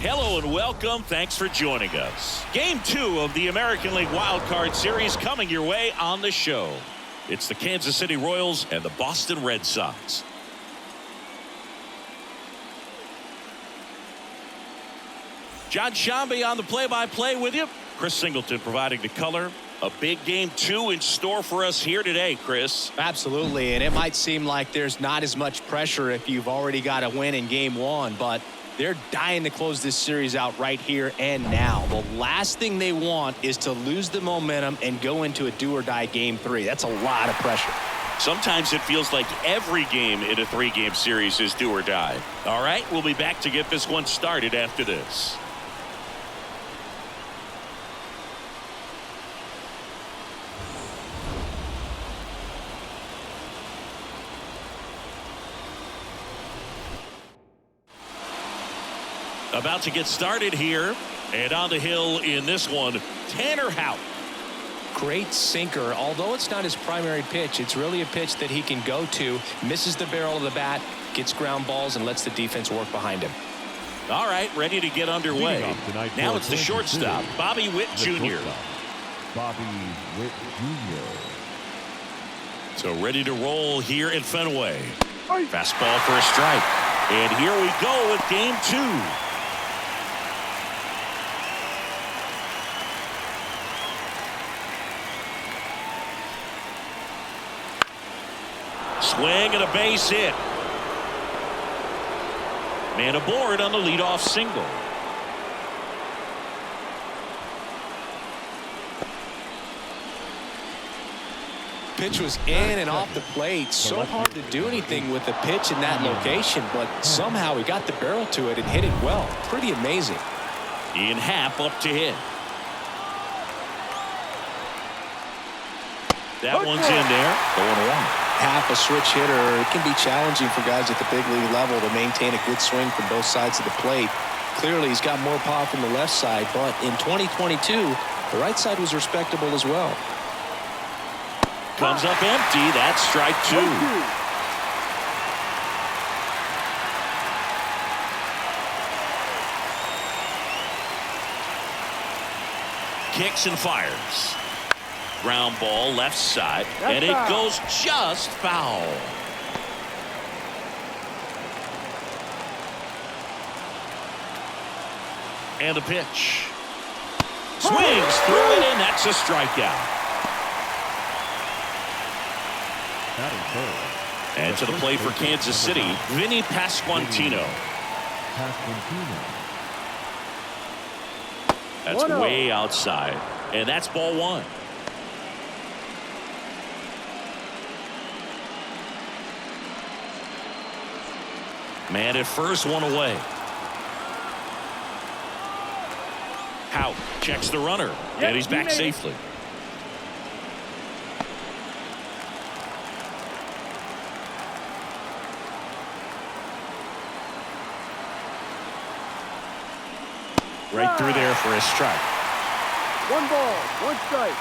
Hello and welcome. Thanks for joining us. Game 2 of the American League Wild Card Series coming your way on the show. It's the Kansas City Royals and the Boston Red Sox. John Shambi on the play-by-play with you. Chris Singleton providing the color. A big game 2 in store for us here today, Chris. Absolutely, and it might seem like there's not as much pressure if you've already got a win in game 1, but they're dying to close this series out right here and now. The last thing they want is to lose the momentum and go into a do-or-die game 3. That's a lot of pressure. Sometimes it feels like every game in a 3-game series is do or die. All right, we'll be back to get this one started after this. About to get started here, and on the hill in this one, Tanner Houck. Great sinker. Although it's not his primary pitch, it's really a pitch that he can go to, misses the barrel of the bat, gets ground balls, and lets the defense work behind him. All right, ready to get underway. Now it's the shortstop, Bobby Witt Jr. Bobby Witt Jr. So ready to roll here in Fenway. Fastball for a strike. And here we go with game 2. Swing and a base hit. Man aboard on the leadoff single. Pitch was in and off the plate. So hard to do anything with the pitch in that location, but somehow he got the barrel to it and hit it well. Pretty amazing. Ian Happ up to hit. That one's in there. 0-1. Happ, a switch hitter. It can be challenging for guys at the big league level to maintain a good swing from both sides of the plate. Clearly, he's got more power from the left side, but in 2022, the right side was respectable as well. Comes up empty. That's strike 2. Kicks and fires. Ground ball left side, and it goes just foul. And a pitch. Swings through it, and that's a strikeout. And to the plate for Kansas City, Vinny Pasquantino. That's way outside, and that's ball 1. Man at first, one away. Houck checks the runner, and he's back safely. Right through there for a strike. 1 ball, 1 strike.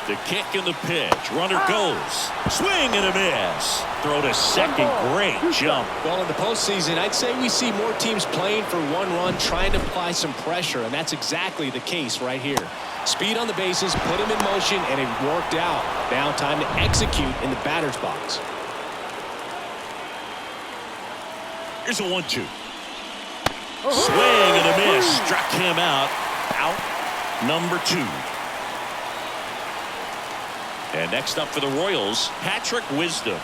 The kick and the pitch. Runner goes. Swing and a miss. Throw to second. Great jump. Well, in the postseason, I'd say we see more teams playing for 1 run, trying to apply some pressure, and that's exactly the case right here. Speed on the bases, put him in motion, and it worked out. Now time to execute in the batter's box. Here's a 1-2. Swing and a miss. Struck him out. Out number 2. And next up for the Royals, Patrick Wisdom.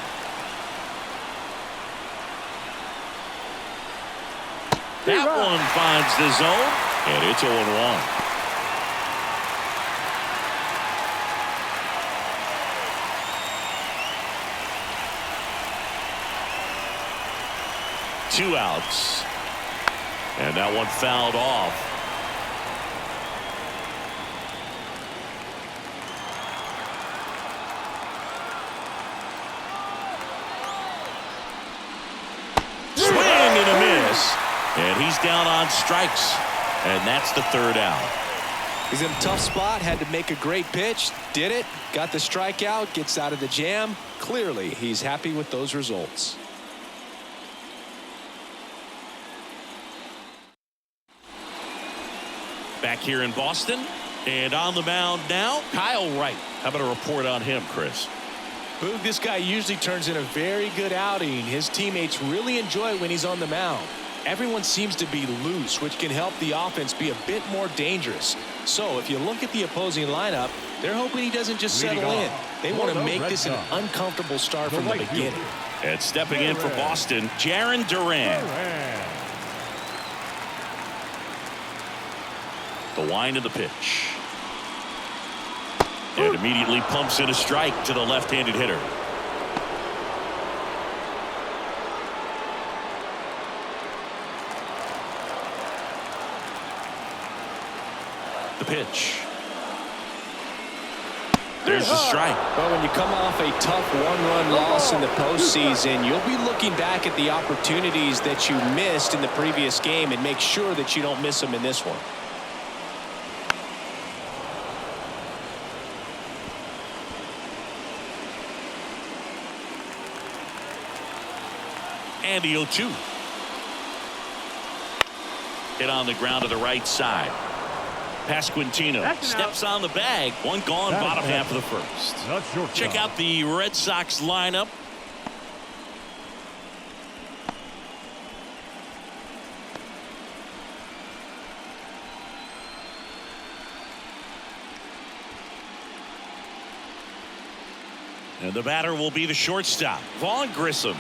That one finds the zone, and it's 0-1. Two outs. And that one fouled off. And he's down on strikes, and that's the 3rd out. He's in a tough spot, had to make a great pitch, did it, got the strikeout, gets out of the jam. Clearly, he's happy with those results. Back here in Boston. And on the mound now, Kyle Wright. How about a report on him, Chris? Boog, this guy usually turns in a very good outing. His teammates really enjoy it when he's on the mound. Everyone seems to be loose, which can help the offense be a bit more dangerous. So if you look at the opposing lineup, they're hoping he doesn't just settle in. They want to make this an uncomfortable start from the beginning. And stepping in for Boston, Jarren Duran. The wind of the pitch. And immediately pumps in a strike to the left-handed hitter. The pitch. There's the strike. Well, when you come off a tough one-run loss in the postseason, you'll be looking back at the opportunities that you missed in the previous game and make sure that you don't miss them in this one. And the 0-2. Hit on the ground to the right side. Pasquantino steps on the bag. One gone, bottom half of the first. Check out the Red Sox lineup. And the batter will be the shortstop, Vaughn Grissom.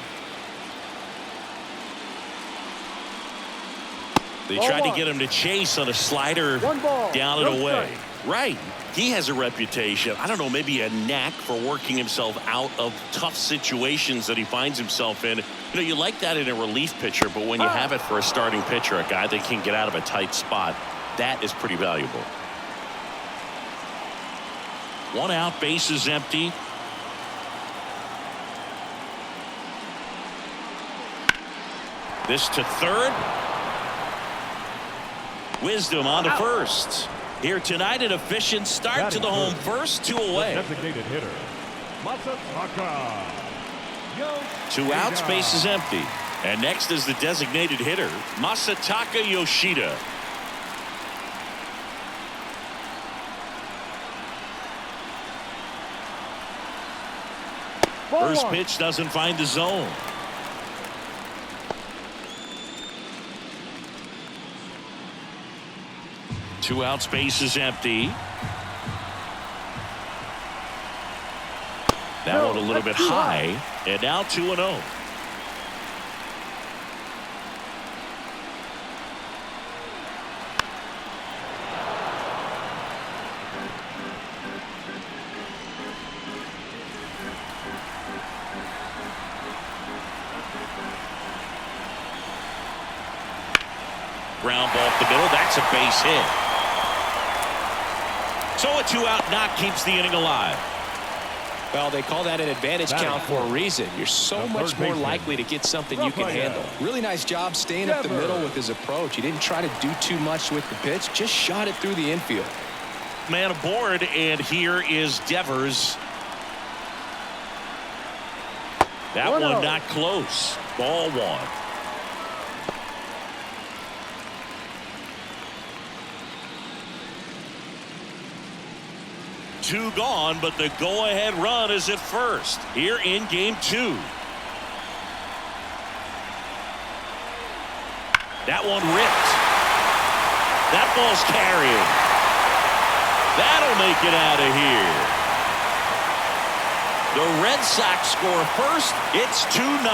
They tried to get him to chase on a slider down and away. Right. He has a reputation. I don't know, maybe a knack for working himself out of tough situations that he finds himself in. You know, you like that in a relief pitcher, but when you have it for a starting pitcher, a guy that can get out of a tight spot, that is pretty valuable. One out, base is empty. This to third. Wisdom on to first. Here tonight, an efficient start to the home first, 2 away. Designated hitter, Masataka. 2 outs, base is empty. And next is the designated hitter, Masataka Yoshida. First pitch doesn't find the zone. Two outs, base is empty. That one a little bit high, and now 2-0. Ground ball up the middle. That's a base hit. So a 2-out knock keeps the inning alive. Well, they call that an advantage count for a reason. You're so much more likely to get something you can handle. Really nice job staying up the middle with his approach. He didn't try to do too much with the pitch, just shot it through the infield. Man aboard, and here is Devers. That one not close. Ball 1. Two gone, but the go-ahead run is at first here in game 2. That one ripped. That ball's carrying. That'll make it out of here. The Red Sox score first. It's 2-0.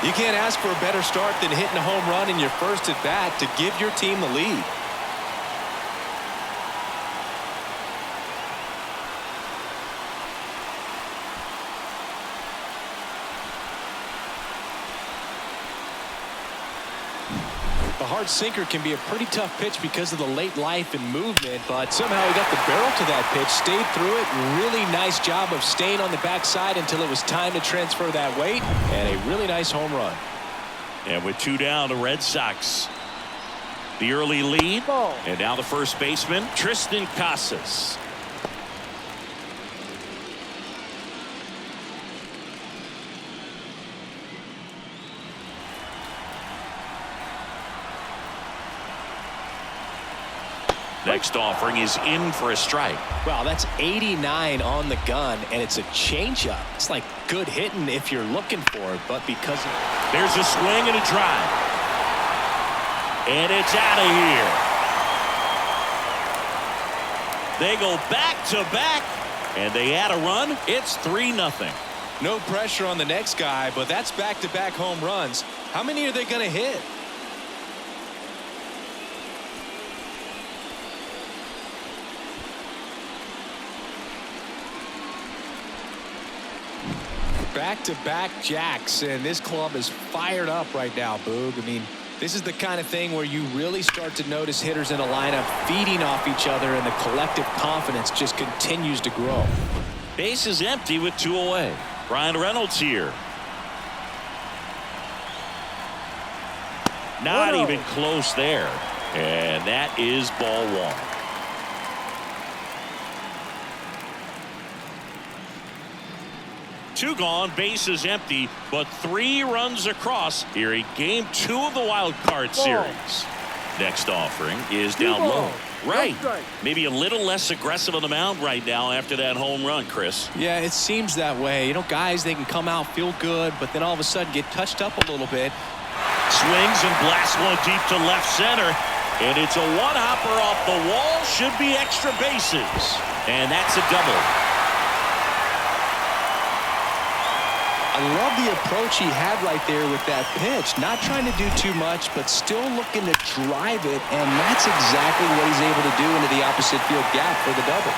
You can't ask for a better start than hitting a home run in your first at bat to give your team the lead. The hard sinker can be a pretty tough pitch because of the late life and movement, but somehow he got the barrel to that pitch, stayed through it. Really nice job of staying on the backside until it was time to transfer that weight, and a really nice home run. And with 2 down, the Red Sox the early lead. And now the first baseman, Triston Casas. Next offering is in for a strike. Wow, that's 89 on the gun, and it's a changeup. It's like good hitting if you're looking for it, but because of... There's a swing and a drive. And it's out of here. They go back to back, and they add a run. It's 3-0. No pressure on the next guy, but that's back-to-back home runs. How many are they going to hit? Back-to-back jacks, and this club is fired up right now, Boog. I mean, this is the kind of thing where you really start to notice hitters in a lineup feeding off each other, and the collective confidence just continues to grow. Base is empty with 2 away. Brian Reynolds here. Not even close there. And that is ball 1. Two gone, base is empty, but 3 runs across here in game 2 of the wild card series. Next offering is down low. Right. Maybe a little less aggressive on the mound right now after that home run, Chris. Yeah, it seems that way. You know, guys, they can come out, feel good, but then all of a sudden get touched up a little bit. Swings and blasts one deep to left center. And it's a one-hopper off the wall. Should be extra bases. And that's a double. I love the approach he had right there with that pitch. Not trying to do too much, but still looking to drive it, and that's exactly what he's able to do into the opposite field gap for the double.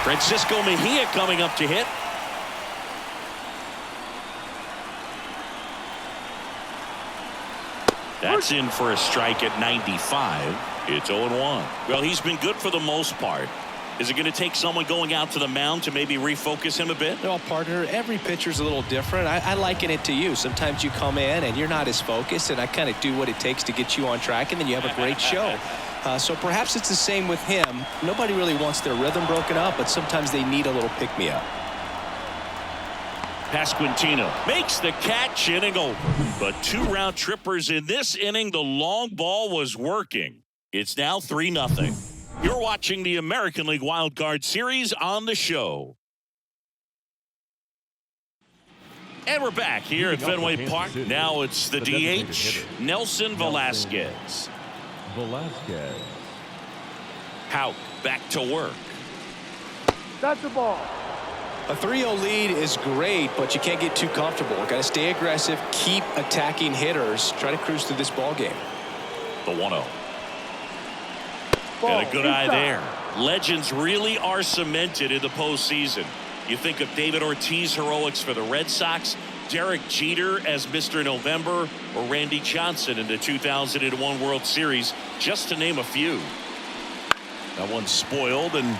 Francisco Mejia coming up to hit. That's in for a strike at 95. It's 0-1. Well, he's been good for the most part. Is it going to take someone going out to the mound to maybe refocus him a bit? Well, partner, every pitcher's a little different. I liken it to you. Sometimes you come in and you're not as focused, and I kind of do what it takes to get you on track, and then you have a great show. So perhaps it's the same with him. Nobody really wants their rhythm broken up, but sometimes they need a little pick-me-up. Pasquantino makes the catch, inning over. But 2 round trippers in this inning. The long ball was working. It's now 3-0. You're watching the American League Wild Card Series on the show. And we're back here at Fenway Park. Now it's the DH, Nelson Velasquez. Houck back to work. That's the ball. A 3-0 lead is great, but you can't get too comfortable. Got to stay aggressive, keep attacking hitters, try to cruise through this ball game. The 1-0. And a good eye there. Legends really are cemented in the postseason. You think of David Ortiz heroics for the Red Sox, Derek Jeter as Mr. November, or Randy Johnson in the 2001 World Series, just to name a few. That one's spoiled, and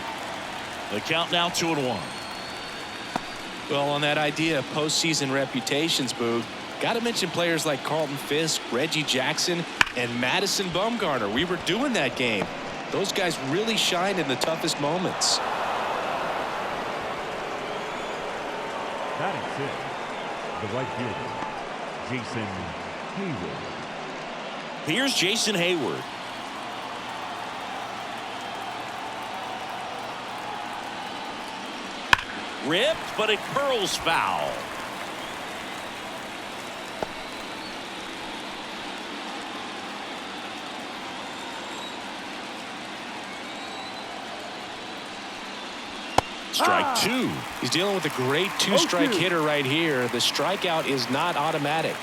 the count now 2-1. Well, on that idea of postseason reputations, Boog, got to mention players like Carlton Fisk, Reggie Jackson, and Madison Bumgarner. We were doing that game. Those guys really shined in the toughest moments. Batting 6, the right fielder, Jason Hayward. Here's Jason Hayward. Ripped, but it curls foul. Strike 2. He's dealing with a great 2-strike hitter right here. The strikeout is not automatic.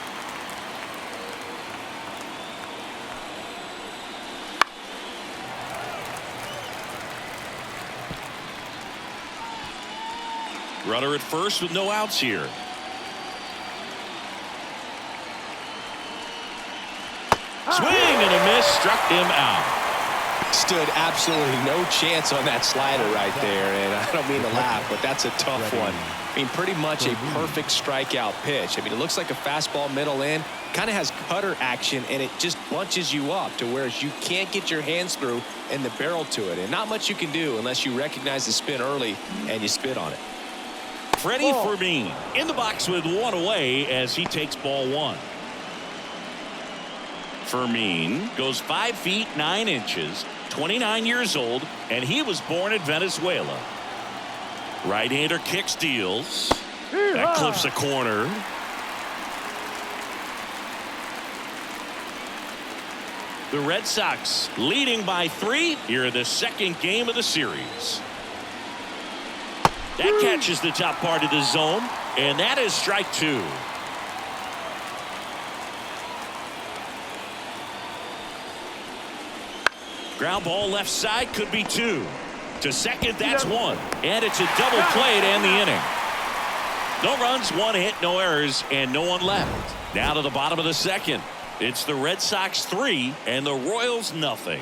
Runner at first with no outs here. Swing and a miss, struck him out. Stood absolutely no chance on that slider right there, and I don't mean to laugh, but that's a tough one. I mean, pretty much a perfect strikeout pitch. I mean, it looks like a fastball middle in, kind of has cutter action, and it just bunches you up to where you can't get your hands through and the barrel to it, and not much you can do unless you recognize the spin early and you spit on it. Freddie Fermin in the box with 1 away as he takes ball 1. Fermin goes 5 feet 9 inches, 29 years old, and he was born in Venezuela. Right-hander kick steals. That clips a corner. The Red Sox leading by 3 here in the second game of the series. That catches the top part of the zone, and that is strike 2. Ground ball left side, could be 2. To second, that's 1. And it's a double play to end the inning. No runs, 1 hit, no errors, and no one left. Now to the bottom of the second. It's the Red Sox 3 and the Royals nothing.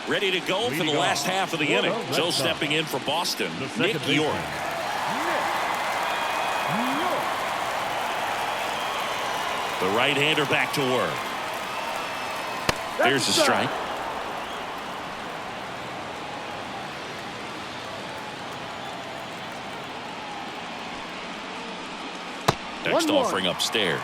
Ready to go for the last half of the inning. So stepping in for Boston, Nick York. The right-hander back to work. There's a strike. Next offering upstairs.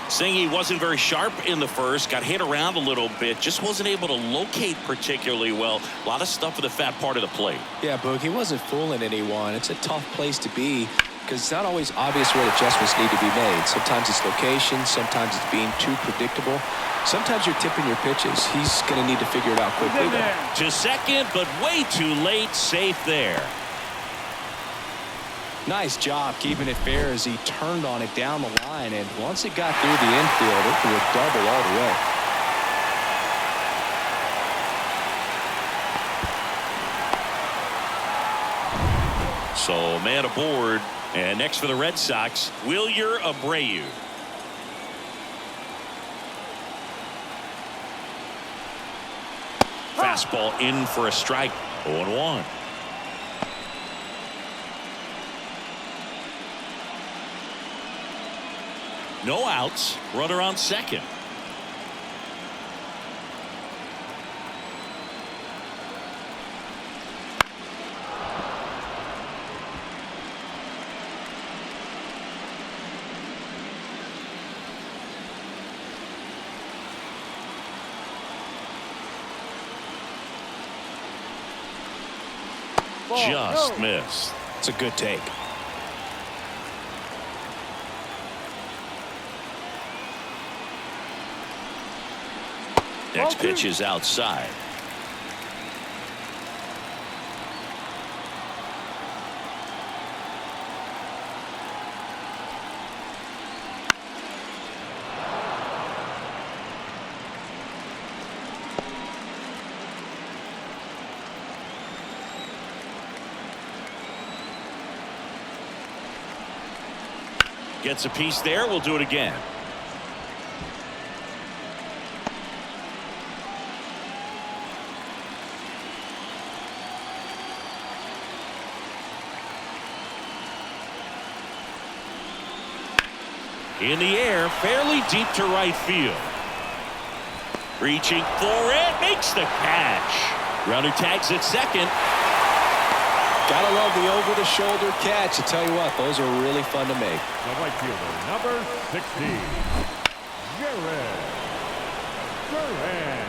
Singy wasn't very sharp in the first, got hit around a little bit, just wasn't able to locate particularly well. A lot of stuff for the fat part of the plate. Yeah, Boog, he wasn't fooling anyone. It's a tough place to be because it's not always obvious what adjustments need to be made. Sometimes it's location, sometimes it's being too predictable. Sometimes you're tipping your pitches. He's going to need to figure it out quickly. To second, but way too late, safe there. Nice job keeping it fair as he turned on it down the line, and once it got through the infield, it would double all the way. So man aboard, and next for the Red Sox, Wilyer Abreu. Fastball in for a strike. 0-1. No outs, runner on second. Just missed. It's a good take. Next pitch is outside. Gets a piece there. We'll do it again. In the air, fairly deep to right field. Reaching for it, makes the catch. Runner tags at second. Gotta love the over-the-shoulder catch. I tell you what, those are really fun to make. The right fielder, number 60, Jared Duran.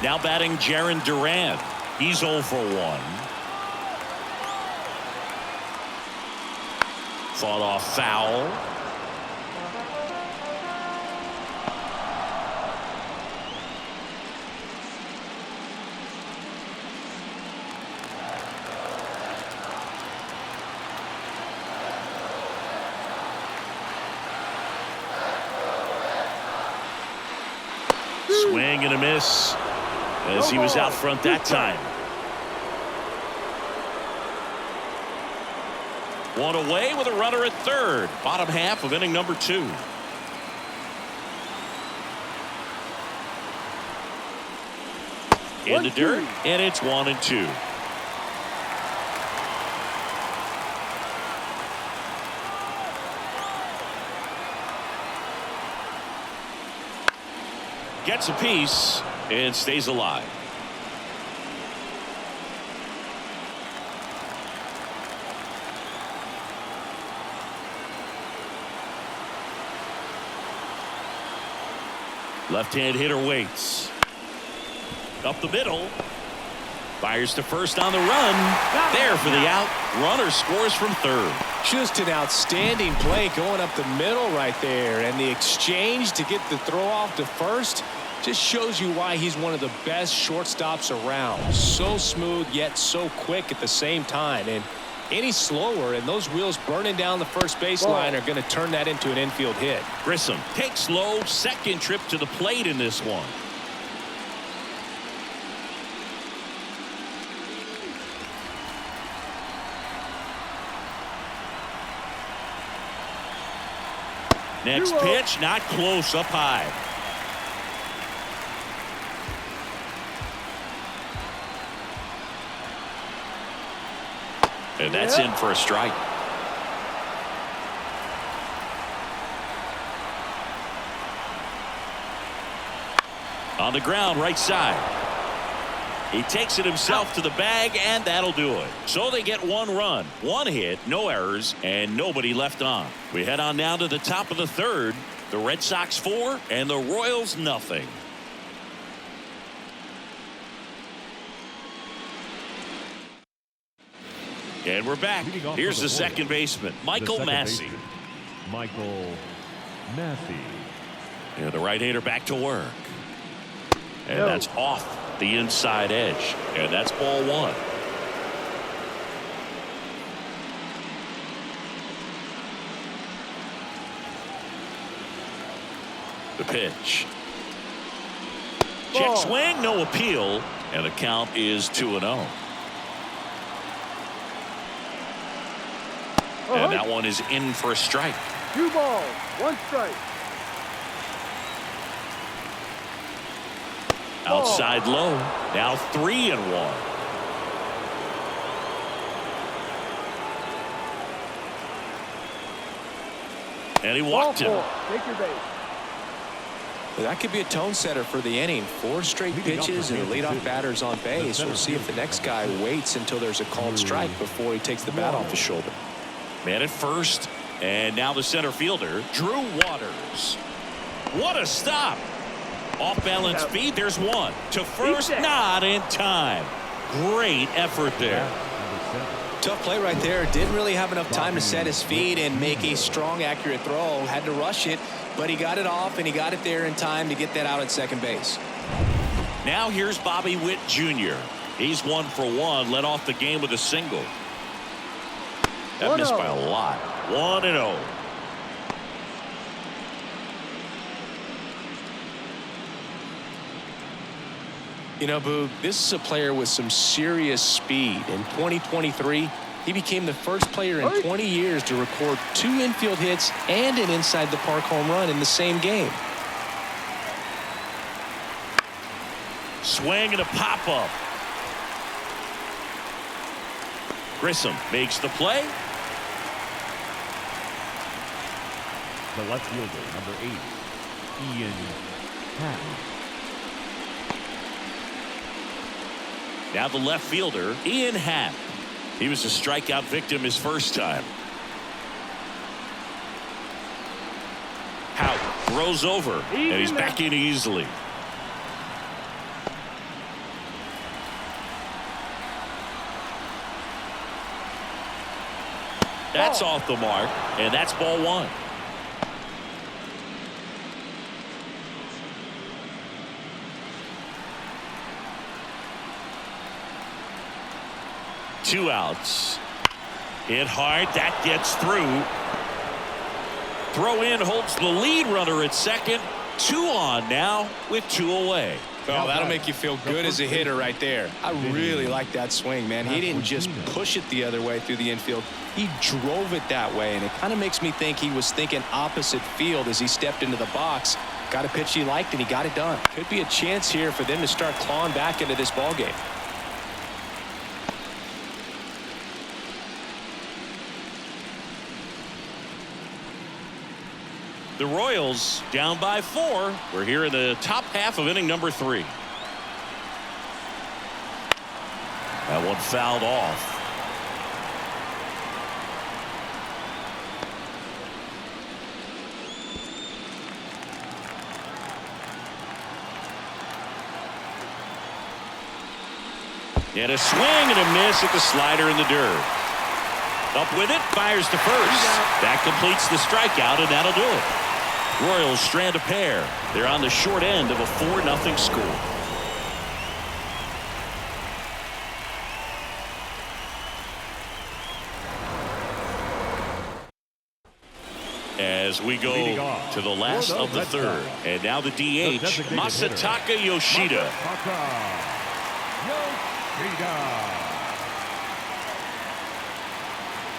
Now batting Jarren Duran. He's 0 for 1. Fought off foul. Swing and a miss as he was out front that time. One away with a runner at third. Bottom half of inning number 2. In the dirt, and it's 1-2. gets a piece and stays alive. Left-hand hitter waits. Up the middle. Fires to first on the run. There for the out. Runner scores from third. Just an outstanding play going up the middle right there. And the exchange to get the throw off to first just shows you why he's one of the best shortstops around. So smooth yet so quick at the same time. And any slower and those wheels burning down the first baseline are going to turn that into an infield hit. Grissom takes low. Second trip to the plate in this one. Next pitch, not close, up high. And that's in for a strike. On the ground, right side. He takes it himself to the bag, and that'll do it. So they get one run, one hit, no errors, and nobody left on. We head on now to the top of the third. The Red Sox 4 and the Royals nothing. And we're back. Here's the second baseman, Michael Massey. Michael Massey. And the right-hander back to work. And that's off the inside edge. And that's ball one. The pitch. Check swing, no appeal. And the count is 2-0. And that one is in for a strike. 2 balls, 1 strike. Outside low. Now 3-1. And he walked him. Take your base. That could be a tone setter for the inning. 4 straight pitches and the leadoff batter's on base. We'll see if the next guy waits until there's a called strike before he takes the bat off his shoulder. Man at first, and now the center fielder, Drew Waters. What a stop. Off balance feed, there's one. To first, not in time. Great effort there. Tough play right there. Didn't really have enough time to set his feet and make a strong, accurate throw. Had to rush it, but he got it off, and he got it there in time to get that out at second base. Now here's Bobby Witt Jr. He's 1 for 1, led off the game with a single. That missed by a lot. 1-0. You know, Boog, this is a player with some serious speed. In 2023, he became the first player in 20 years to record 2 infield hits and an inside-the-park home run in the same game. Swing and a pop-up. Grissom makes the play. The left fielder, number 8, Ian Happ. Now the left fielder, Ian Happ. He was a strikeout victim his first time. Happ throws over, and he's back in easily. That's off the mark, and that's ball one. Two outs. Hit hard. That gets through. Throw in holds the lead runner at second. 2 on now with 2 away. Oh, that'll make you feel good as a hitter right there. I really like that swing, man. He didn't just push it the other way through the infield. He drove it that way, and it kind of makes me think he was thinking opposite field as he stepped into the box. Got a pitch he liked, and he got it done. Could be a chance here for them to start clawing back into this ball game. The Royals down by 4. We're here in the top half of inning number 3. That one fouled off. And a swing and a miss at the slider in the dirt. Up with it, fires to first. That completes the strikeout, and that'll do it. Royals strand a pair. They're on the short end of a 4-0 score. As we go to the last of the third, and now the DH, Masataka Yoshida.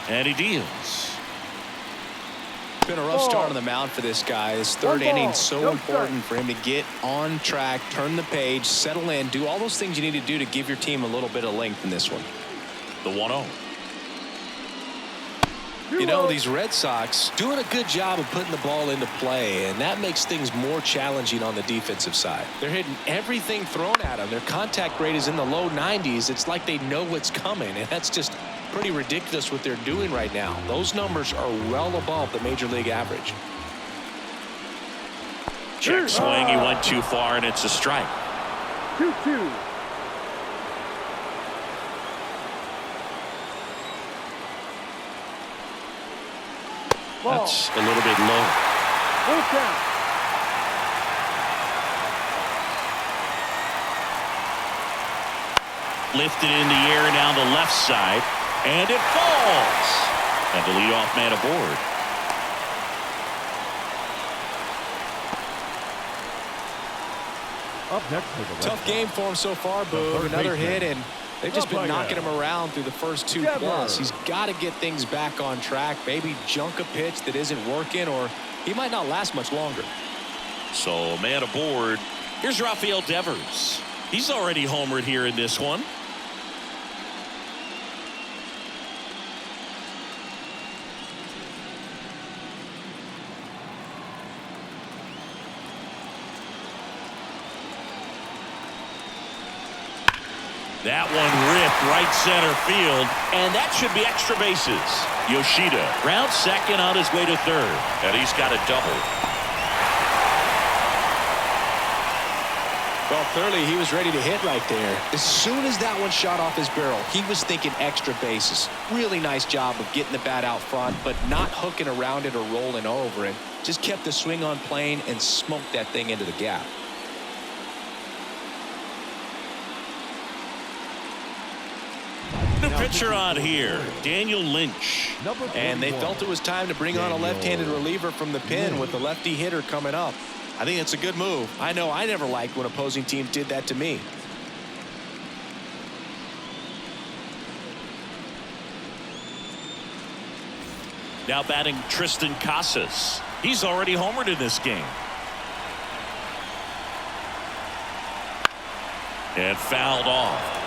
And he deals. It's been a rough start on the mound for this guy. His third inning so important for him to get on track, turn the page, settle in, do all those things you need to do to give your team a little bit of length in this one. The 1-0. You know, these Red Sox doing a good job of putting the ball into play, and that makes things more challenging on the defensive side. They're hitting everything thrown at them. Their contact rate is in the low 90s. It's like they know what's coming, and that's just pretty ridiculous what they're doing right now. Those numbers are well above the major league average. Check swing. He went too far, and it's a strike. 2-2. That's a little bit low. Full count. Lifted in the air down the left side, and it falls. And the leadoff man aboard. Up next for the Red Tough Sox, game for him so far, Boog. Another hit, and they've just been knocking him around through the first 2 plus. He's got to get things back on track. Maybe junk a pitch that isn't working, or he might not last much longer. So man aboard. Here's Rafael Devers. He's already homered here in this one. That one ripped right center field, and that should be extra bases. Yoshida round second on his way to third, and he's got a double. Well, clearly he was ready to hit right there. As soon as that one shot off his barrel, he was thinking extra bases. Really nice job of getting the bat out front, but not hooking around it or rolling over it. Just kept the swing on plane and smoked that thing into the gap. The pitcher on here, Daniel Lynch. And they felt it was time to bring on a left-handed reliever from the pen with the lefty hitter coming up. I think it's a good move. I know I never liked when opposing teams did that to me. Now batting Tristan Casas. He's already homered in this game. And fouled off.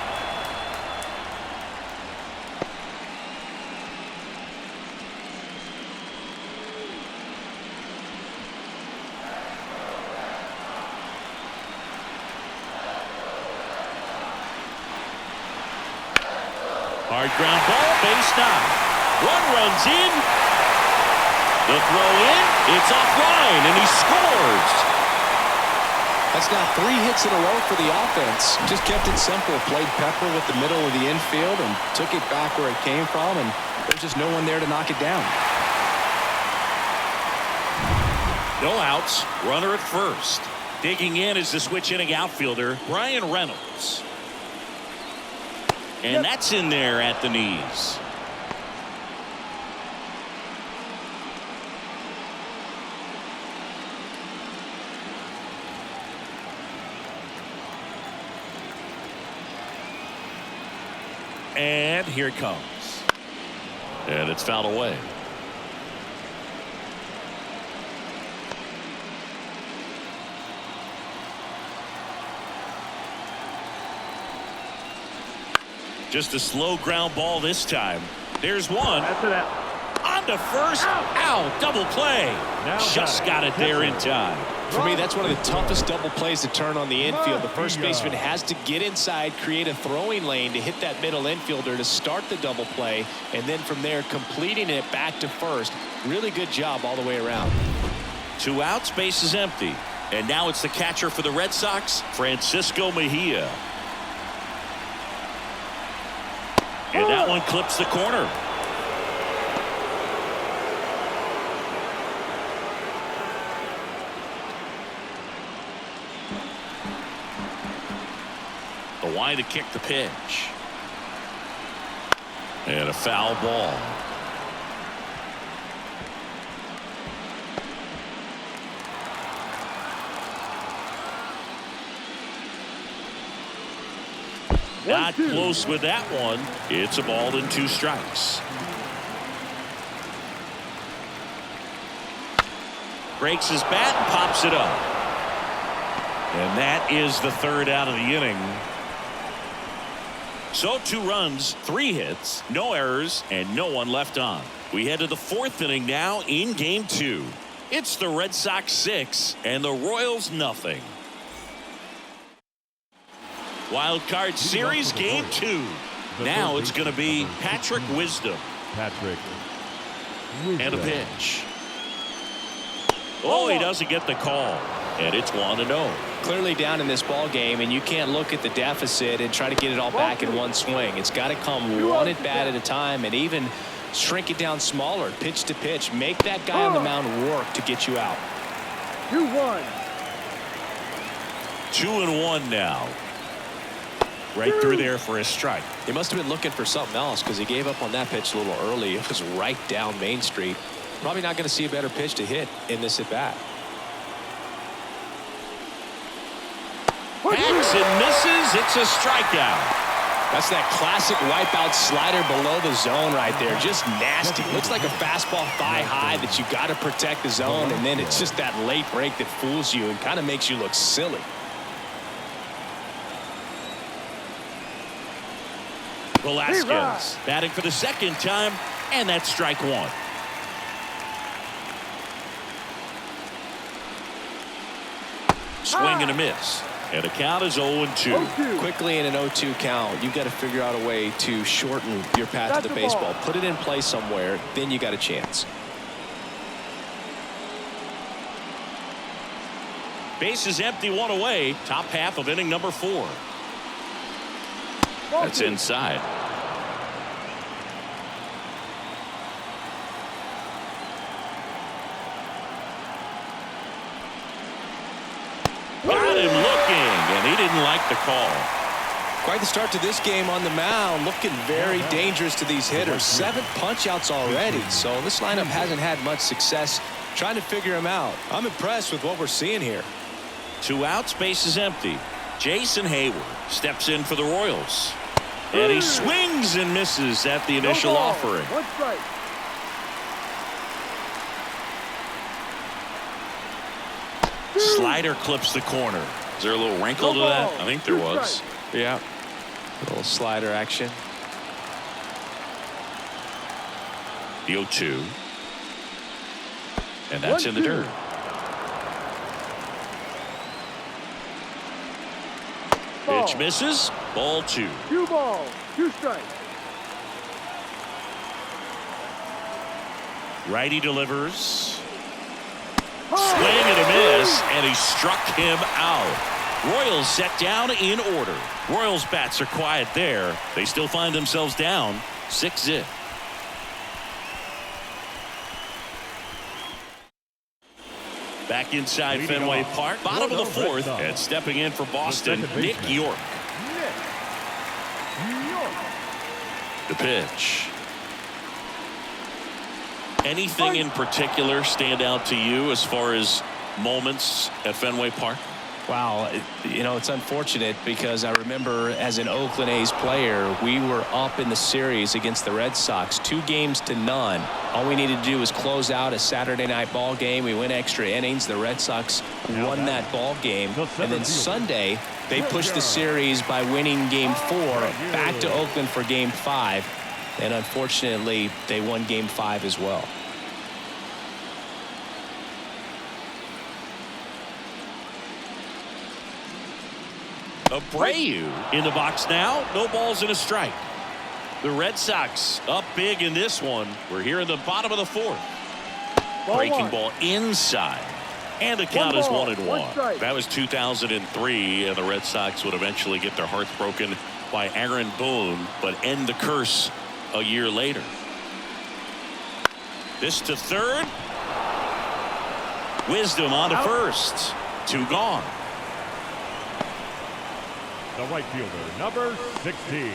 Hard ground ball, base knock. One runs in. The throw in, it's offline, and he scores. That's now 3 hits in a row for the offense. Just kept it simple. Played pepper with the middle of the infield and took it back where it came from, and there's just no one there to knock it down. No outs, runner at first. Digging in is the switch inning outfielder, Brian Reynolds. And that's in there at the knees. And here it comes. And it's fouled away. Just a slow ground ball this time. There's one. After that. On to first. Ow, double play. Just got it there in time. For me, that's one of the toughest double plays to turn on the infield. The first baseman has to get inside, create a throwing lane to hit that middle infielder to start the double play, and then from there completing it back to first. Really good job all the way around. 2 outs, base is empty. And now it's the catcher for the Red Sox, Francisco Mejia. And that one clips the corner. The wide to kick the pitch. And a foul ball. Not close with that one. It's a ball and 2 strikes. Breaks his bat and pops it up. And that is the 3rd out of the inning. So 2 runs, 3 hits, no errors, and no one left on. We head to the 4th inning now in game 2. It's the Red Sox 6 and the Royals nothing. Wild Card Series game 2. Now it's going to be Patrick Wisdom. And a pitch. Oh, he doesn't get the call. And it's 1-0. Clearly down in this ball game, and you can't look at the deficit and try to get it all back in one swing. It's got to come one at bat at a time, and even shrink it down smaller, pitch to pitch. Make that guy on the mound work to get you out. 2-1. 2-1 now. Right through there for a strike. He must have been looking for something else because he gave up on that pitch a little early. It was right down Main Street. Probably not going to see a better pitch to hit in this at bat. Hacks and misses. It's a strikeout. That's that classic wipeout slider below the zone right there. Just nasty. Looks like a fastball thigh high that you got to protect the zone, and then it's just that late break that fools you and kind of makes you look silly. Velasquez batting for the 2nd time, and that's strike 1. Swing and a miss. And the count is 0-2. Quickly in an 0-2 count, you've got to figure out a way to shorten your path to the baseball. Put it in play somewhere, then you got a chance. Base is empty, 1 away. Top half of inning number 4. That's inside. Got him looking, and he didn't like the call. Quite the start to this game on the mound. Looking very dangerous to these hitters. 7 punch-outs already, so this lineup hasn't had much success trying to figure him out. I'm impressed with what we're seeing here. 2 outs, base is empty. Jason Hayward steps in for the Royals. And he swings and misses at the initial offering. 1 strike. Slider clips the corner. Is there a little wrinkle to that? I think there was. Yeah. A little slider action. The 0-2. And that's in the dirt. Pitch misses. Ball 2. 2 balls, 2 strikes. Righty delivers. Swing and a miss, and he struck him out. Royals set down in order. Royals bats are quiet there. They still find themselves down 6-0. Back inside Fenway Park, bottom of the 4th, and stepping in for Boston, Nick York. The pitch. Anything in particular stand out to you as far as moments at Fenway Park? Wow, you know, it's unfortunate because I remember as an Oakland A's player, we were up in the series against the Red Sox, 2-0. All we needed to do was close out a Saturday night ball game. We went extra innings. The Red Sox won that ball game. And then Sunday, they pushed the series by winning game 4 back to Oakland for game 5. And unfortunately, they won Game 5 as well. Abreu in the box now. No balls and a strike. The Red Sox up big in this one. We're here in the bottom of the fourth. Breaking ball inside. And the count is 1-1. That was 2003, and the Red Sox would eventually get their hearts broken by Aaron Boone, but end the curse a year later. This to third. Wisdom on to first. 2 gone. The right fielder, number 60,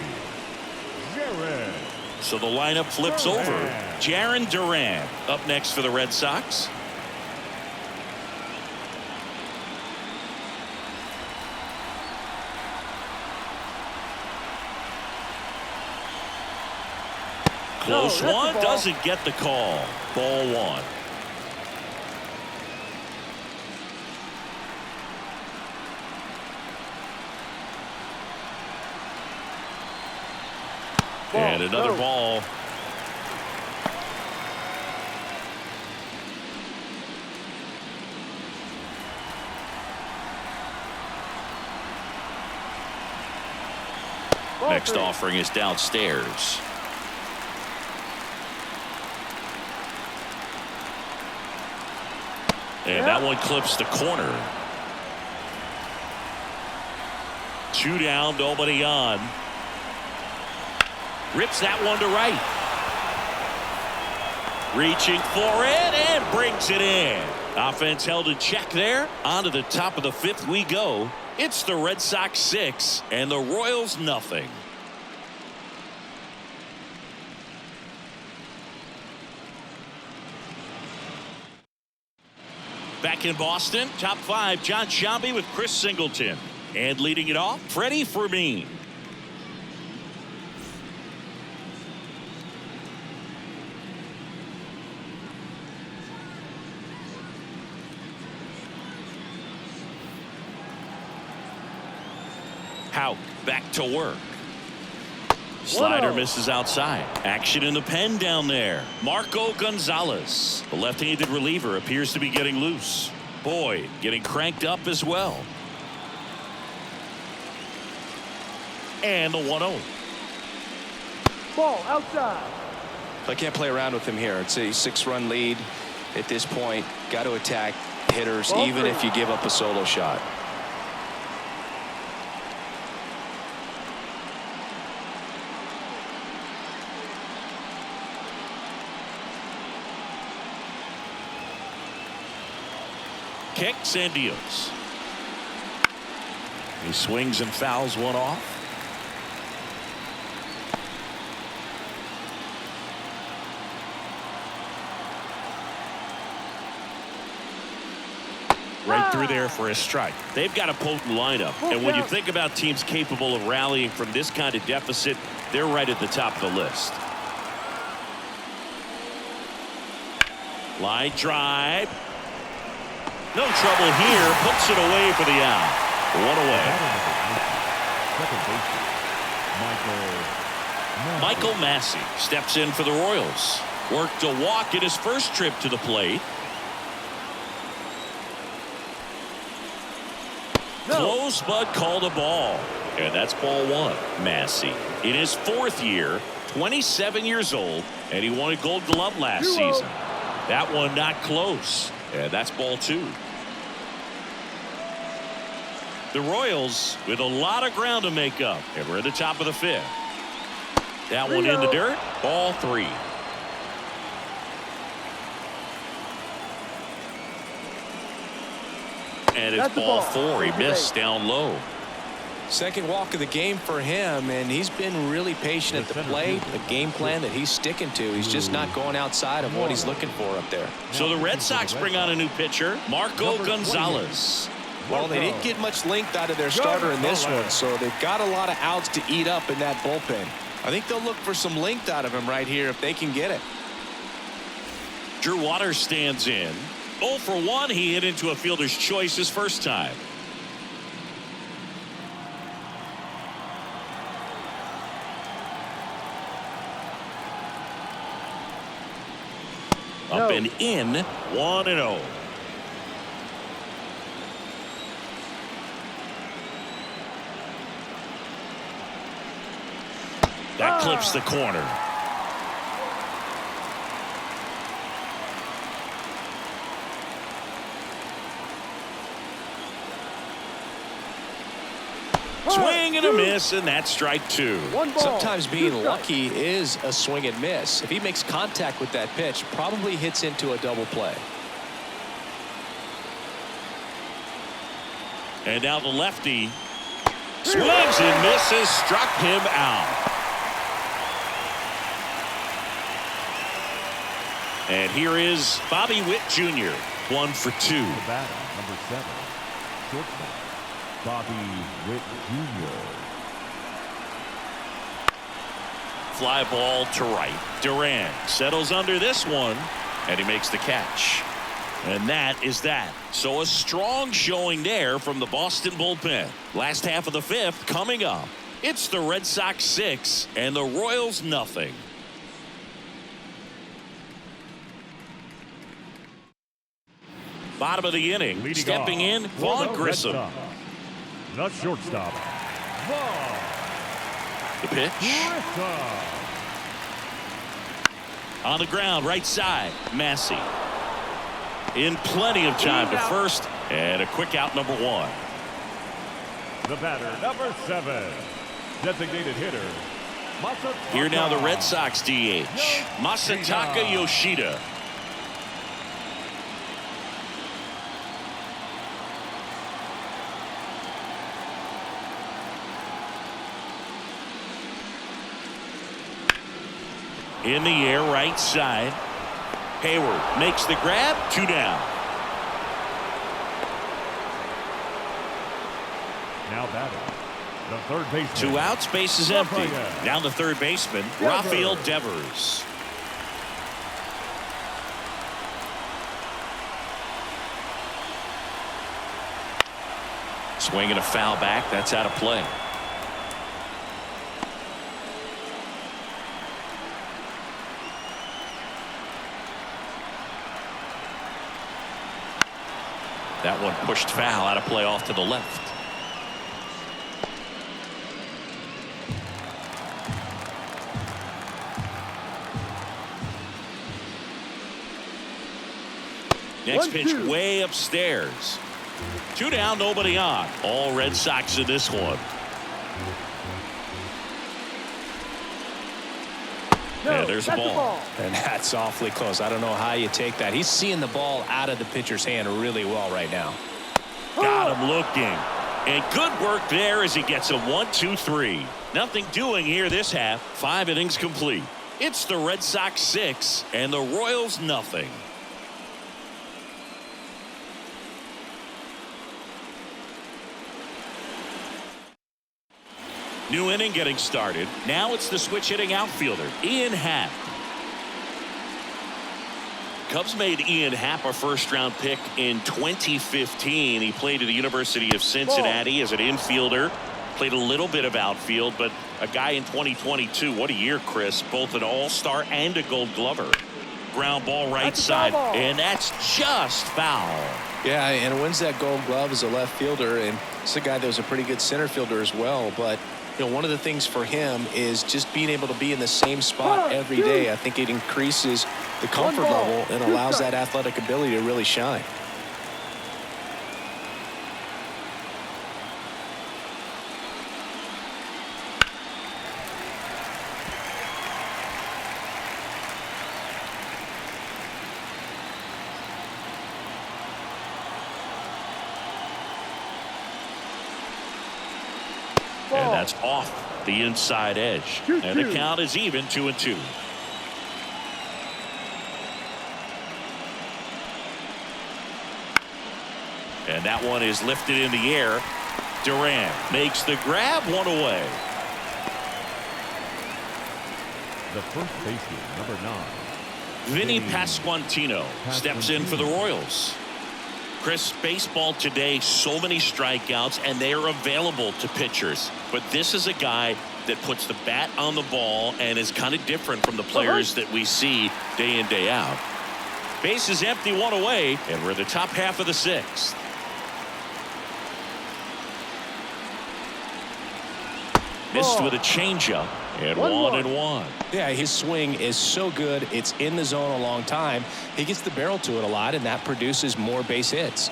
Jarren. So the lineup flips over. Jarren Duran up next for the Red Sox. Close one, doesn't get the call. Ball 1. And another ball. Next offering is downstairs. And that one clips the corner. 2 down, nobody on. Rips that one to right. Reaching for it and brings it in. Offense held in check there. On to the top of the 5th we go. It's the Red Sox 6 and the Royals nothing. Back in Boston, top 5, John Sciambi with Chris Singleton. And leading it off, Freddie Fermin. Houck back to work. Slider misses outside. Action in the pen down there. Marco Gonzalez, the left-handed reliever, appears to be getting loose. Boyd getting cranked up as well. And the 1-0. Ball outside. I can't play around with him here. It's a 6-run lead at this point. Got to attack hitters even if you give up a solo shot. Kicks and deals. He swings and fouls one off. Right through there for a strike. They've got a potent lineup. And when you think about teams capable of rallying from this kind of deficit, they're right at the top of the list. Line drive. No trouble here. Puts it away for the out. 1 away. Michael Massey steps in for the Royals. Worked a walk in his first trip to the plate. Close but called a ball. And that's ball 1. Massey in his 4th year, 27 years old, and he won a Gold Glove last season. That one not close. And that's ball 2. The Royals with a lot of ground to make up. And we're at the top of the 5th. That one in the dirt. Ball 3. And it's ball 4. He missed down low. Second walk of the game for him, and he's been really patient at the plate. The game plan that he's sticking to. He's just not going outside of what he's looking for up there. So the Red Sox bring on a new pitcher, Marco Gonzalez. Well, they didn't get much length out of their starter in this one, so they've got a lot of outs to eat up in that bullpen. I think they'll look for some length out of him right here if they can get it. Drew Waters stands in. 0 for 1. He hit into a fielder's choice his first time. Up and in, 1-0. That clips the corner. Swing and a miss, and that's strike 2. Sometimes being lucky is a swing and miss. If he makes contact with that pitch, probably hits into a double play. And now the lefty swings and misses, struck him out. And here is Bobby Witt Jr. 1 for 2. The batter, number 7, shortstop, Bobby Witt Jr. Fly ball to right. Duran settles under this one, and he makes the catch. And that is that. So a strong showing there from the Boston bullpen. Last half of the 5th coming up. It's the Red Sox 6 and the Royals nothing. Bottom of the inning. Leading Stepping off in, for Vaughn the Grissom. Red Sox, the shortstop, Vaughn The pitch. Grissom. On the ground, right side, Massey. In plenty of time to first, and a quick out, number 1. The batter, number 7, designated hitter, Masataka. Here now the Red Sox DH, Masataka Yoshida. In the air, right side. Hayward makes the grab, 2 down. Now batting, the third baseman. 2 outs, base is empty. Rafael. Down the third baseman, Rafael Devers. Swinging a foul back, that's out of play. That one pushed foul, out of play, off to the left. Next pitch way upstairs. 2 down, nobody on. All Red Sox in this one. Yeah, there's a ball. And that's awfully close. I don't know how you take that. He's seeing the ball out of the pitcher's hand really well right now. Got him looking. And good work there as he gets a 1-2-3. Nothing doing here this half. 5 innings complete. It's the Red Sox 6 and the Royals nothing. New inning getting started. Now it's the switch hitting outfielder, Ian Happ. Cubs made Ian Happ a first-round pick in 2015. He played at the University of Cincinnati as an infielder. Played a little bit of outfield, but a guy in 2022. What a year, Chris. Both an all-star and a gold glover. Ground ball right side, and that's just foul. Yeah, and wins that gold glove as a left fielder, and it's a guy that was a pretty good center fielder as well. But you know, one of the things for him is just being able to be in the same spot every day. I think it increases the comfort level and allows that athletic ability to really shine. And that's off the inside edge. And the count is even, 2-2. And that one is lifted in the air. Duran makes the grab, 1 away. The first baseman, number 9. Vinny Pasquantino steps in for the Royals. Chris, baseball today, so many strikeouts, and they are available to pitchers. But this is a guy that puts the bat on the ball and is kind of different from the players that we see day in, day out. Base is empty, one away, and we're in the top half of the sixth. Missed with a changeup, and 1-1. Yeah, his swing is so good. It's in the zone a long time. He gets the barrel to it a lot, and that produces more base hits.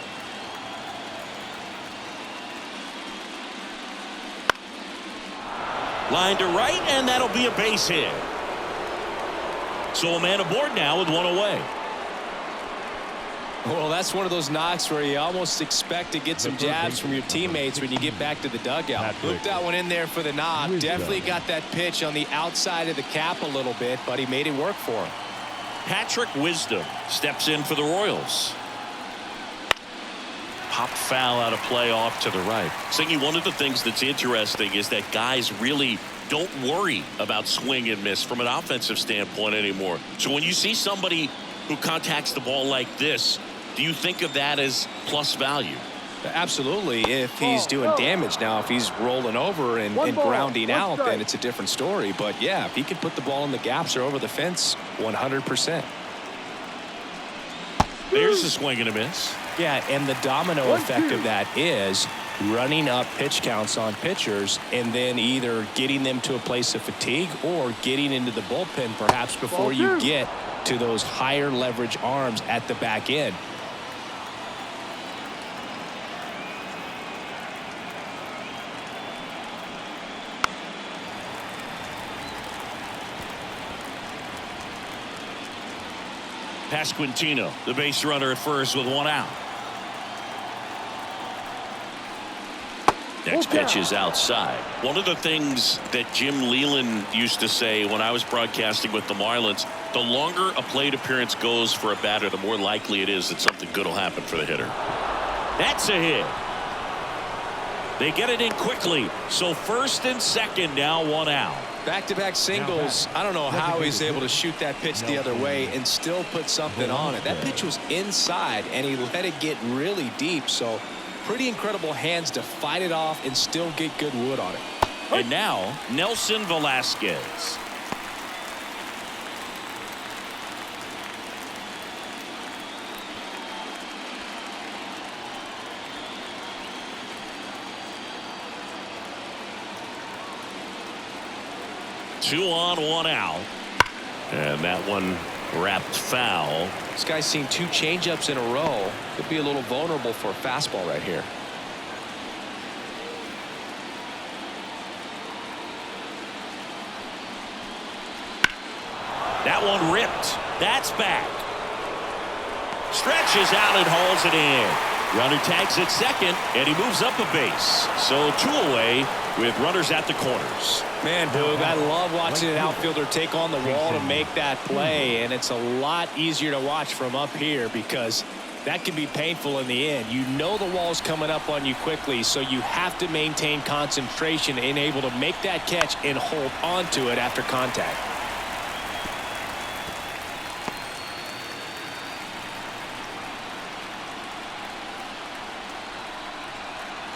Line to right, and that'll be a base hit. So a man aboard now with one away. Well, that's one of those knocks where you almost expect to get some jabs from your teammates when you get back to the dugout. Looked that one in there for the knock. Definitely got that pitch on the outside of the cap a little bit, but he made it work for him. Patrick Wisdom steps in for the Royals. Popped foul out of play off to the right. Singy, one of the things that's interesting is that guys really don't worry about swing and miss from an offensive standpoint anymore. So when you see somebody who contacts the ball like this, do you think of that as plus value? Absolutely, if he's doing damage. Now, if he's rolling over and grounding out, then it's a different story. But yeah, if he can put the ball in the gaps or over the fence, 100%. There's a swing and a miss. Yeah, and the domino effect of that is running up pitch counts on pitchers and then either getting them to a place of fatigue or getting into the bullpen perhaps before you get to those higher leverage arms at the back end. Pasquantino, the base runner at first with one out. Next pitch is outside. One of the things that Jim Leyland used to say when I was broadcasting with the Marlins, the longer a plate appearance goes for a batter, the more likely it is that something good will happen for the hitter. That's a hit. They get it in quickly. So first and second, now one out. Back-to-back singles. I don't know how he's able to shoot that pitch the other way and still put something on it. That pitch was inside, and he let it get really deep. So pretty incredible hands to fight it off and still get good wood on it. And now Nelson Velasquez. Two on, one out. And that one wrapped foul. This guy's seen two changeups in a row. Could be a little vulnerable for a fastball right here. That one ripped. That's back. Stretches out and hauls it in. Runner tags at second, and he moves up a base. So two away with runners at the corners. Man, Boog, I love watching an outfielder take on the wall to make that play, and it's a lot easier to watch from up here because that can be painful in the end. You know the wall's coming up on you quickly, so you have to maintain concentration and able to make that catch and hold on to it after contact.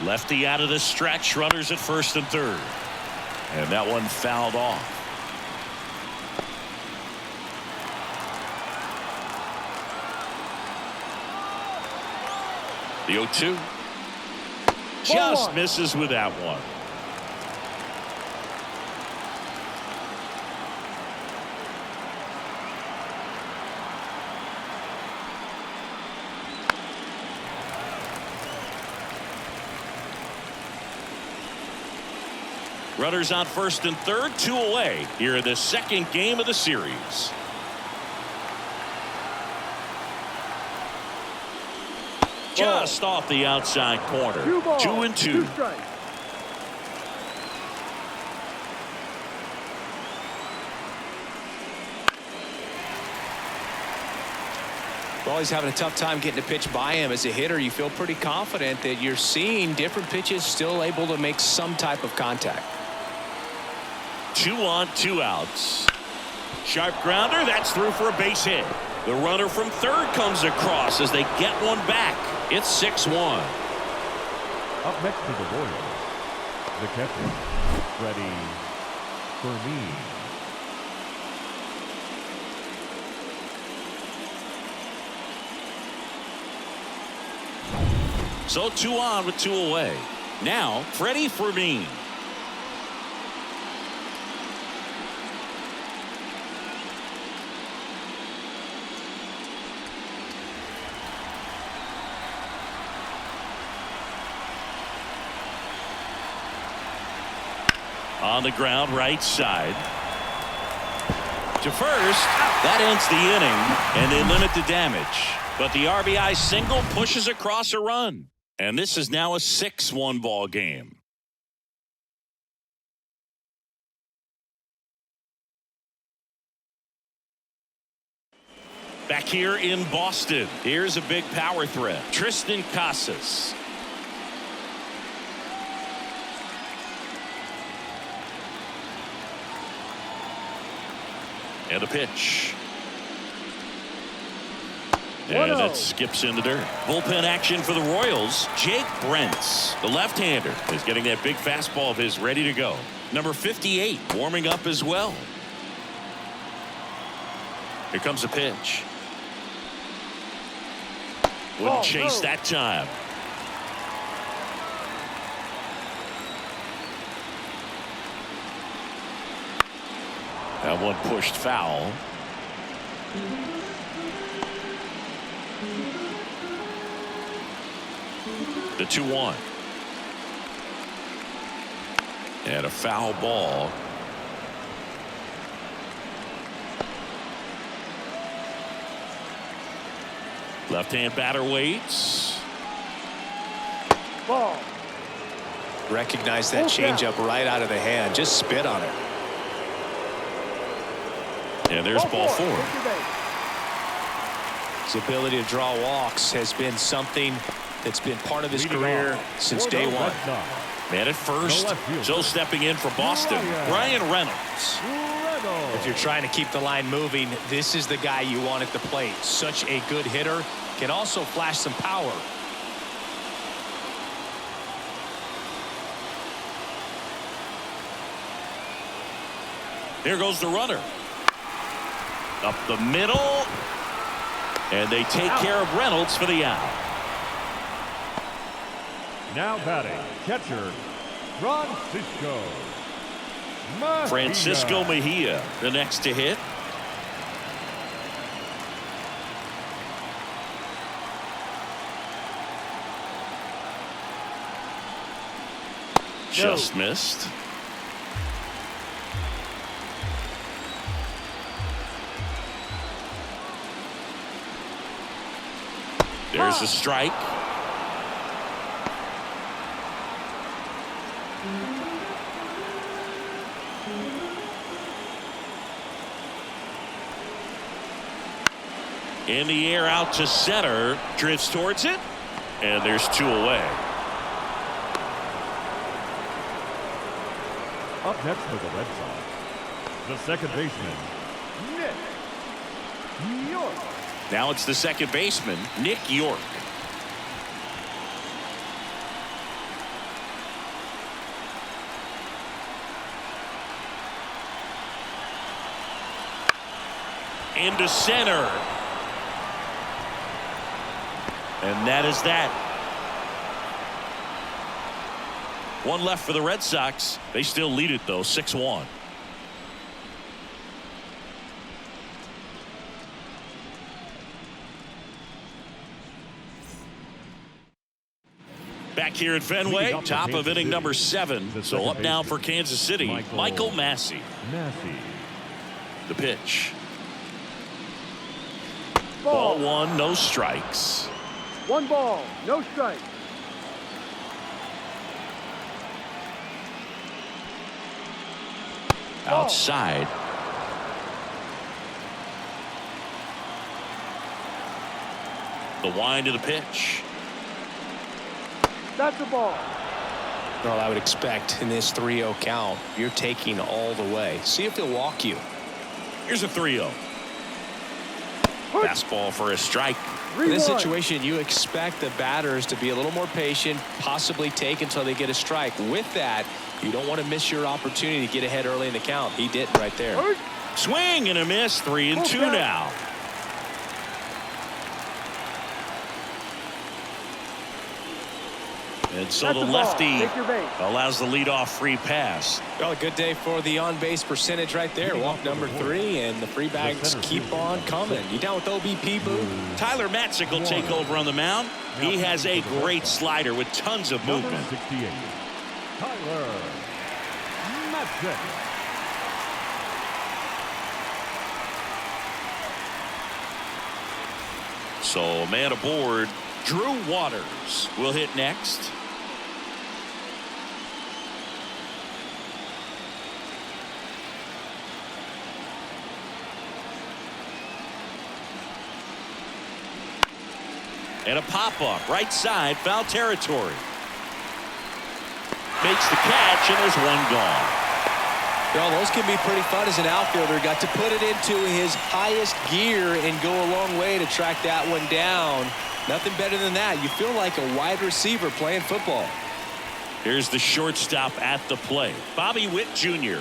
Lefty out of the stretch, runners at first and third. And that one fouled off. The 0-2. Just misses with that one. Runners on first and third, two away here in the second game of the series. Just off the outside corner. 2-2. Well, he's having a tough time getting a pitch by him. As a hitter, you feel pretty confident that you're seeing different pitches still able to make some type of contact. 2 on, 2 outs. Sharp grounder, that's through for a base hit. The runner from third comes across as they get one back. It's 6-1. Up next to the Royals, the catcher, Freddie Fermin. So 2 on with 2 away. Now Freddie Fermin. On the ground, right side. To first, that ends the inning, and they limit the damage. But the RBI single pushes across a run. And this is now a 6-1 ball game. Back here in Boston, here's a big power threat. Triston Casas. And a pitch. And that skips in the dirt. Bullpen action for the Royals. Jake Brentz, the left-hander, is getting that big fastball of his ready to go. Number 58 warming up as well. Here comes a pitch. Wouldn't chase that time. That one pushed foul. The 2-1. And a foul ball. Left-hand batter waits. Ball. Recognize that changeup right out of the hand. Just spit on it. And there's ball 4. His ability to draw walks has been something that's been part of his career since day one. Man at first. So stepping in for Boston, Bryan Reynolds. If you're trying to keep the line moving, this is the guy you want at the plate. Such a good hitter. Can also flash some power. Here goes the runner. Up the middle. And they take care of Reynolds for the out. Now batting, catcher, Francisco Mejia, the next to hit. Just missed. There's a strike. In the air out to center, drifts towards it, and there's 2 away. Up next for the Red Sox, the second baseman, Nick York. Now it's the second baseman, Nick York. Into center. And that is that. 1 left for the Red Sox. They still lead it, though, 6-1. Back here at Fenway, top of inning number 7. So up now for Kansas City, Michael Massey. The pitch. Ball 1, no strikes. 1 ball, no strike. Outside. The wind of the pitch. That's a ball. Well, I would expect in this 3-0 count, you're taking all the way. See if they'll walk you. Here's a 3-0. Fastball for a strike. In this situation, you expect the batters to be a little more patient, possibly take until they get a strike. With that, you don't want to miss your opportunity to get ahead early in the count. He did right there. Swing and a miss. 3-2 now. And so That's the the ball. lefty Take your base. allows the leadoff free pass. Well, a good day for the on-base percentage right there. Walk number 3, and the free bags keep on coming. You down with OBP, Boo? Tyler Matzik will take over on the mound. He has a great slider with tons of Number movement. 68, Tyler Matzik. So man aboard, Drew Waters will hit next. And a pop-up right side, foul territory. Makes the catch, and there's one gone. Well, those can be pretty fun as an outfielder. Got to put it into his highest gear and go a long way to track that one down. Nothing better than that. You feel like a wide receiver playing football. Here's the shortstop at the plate, Bobby Witt Jr.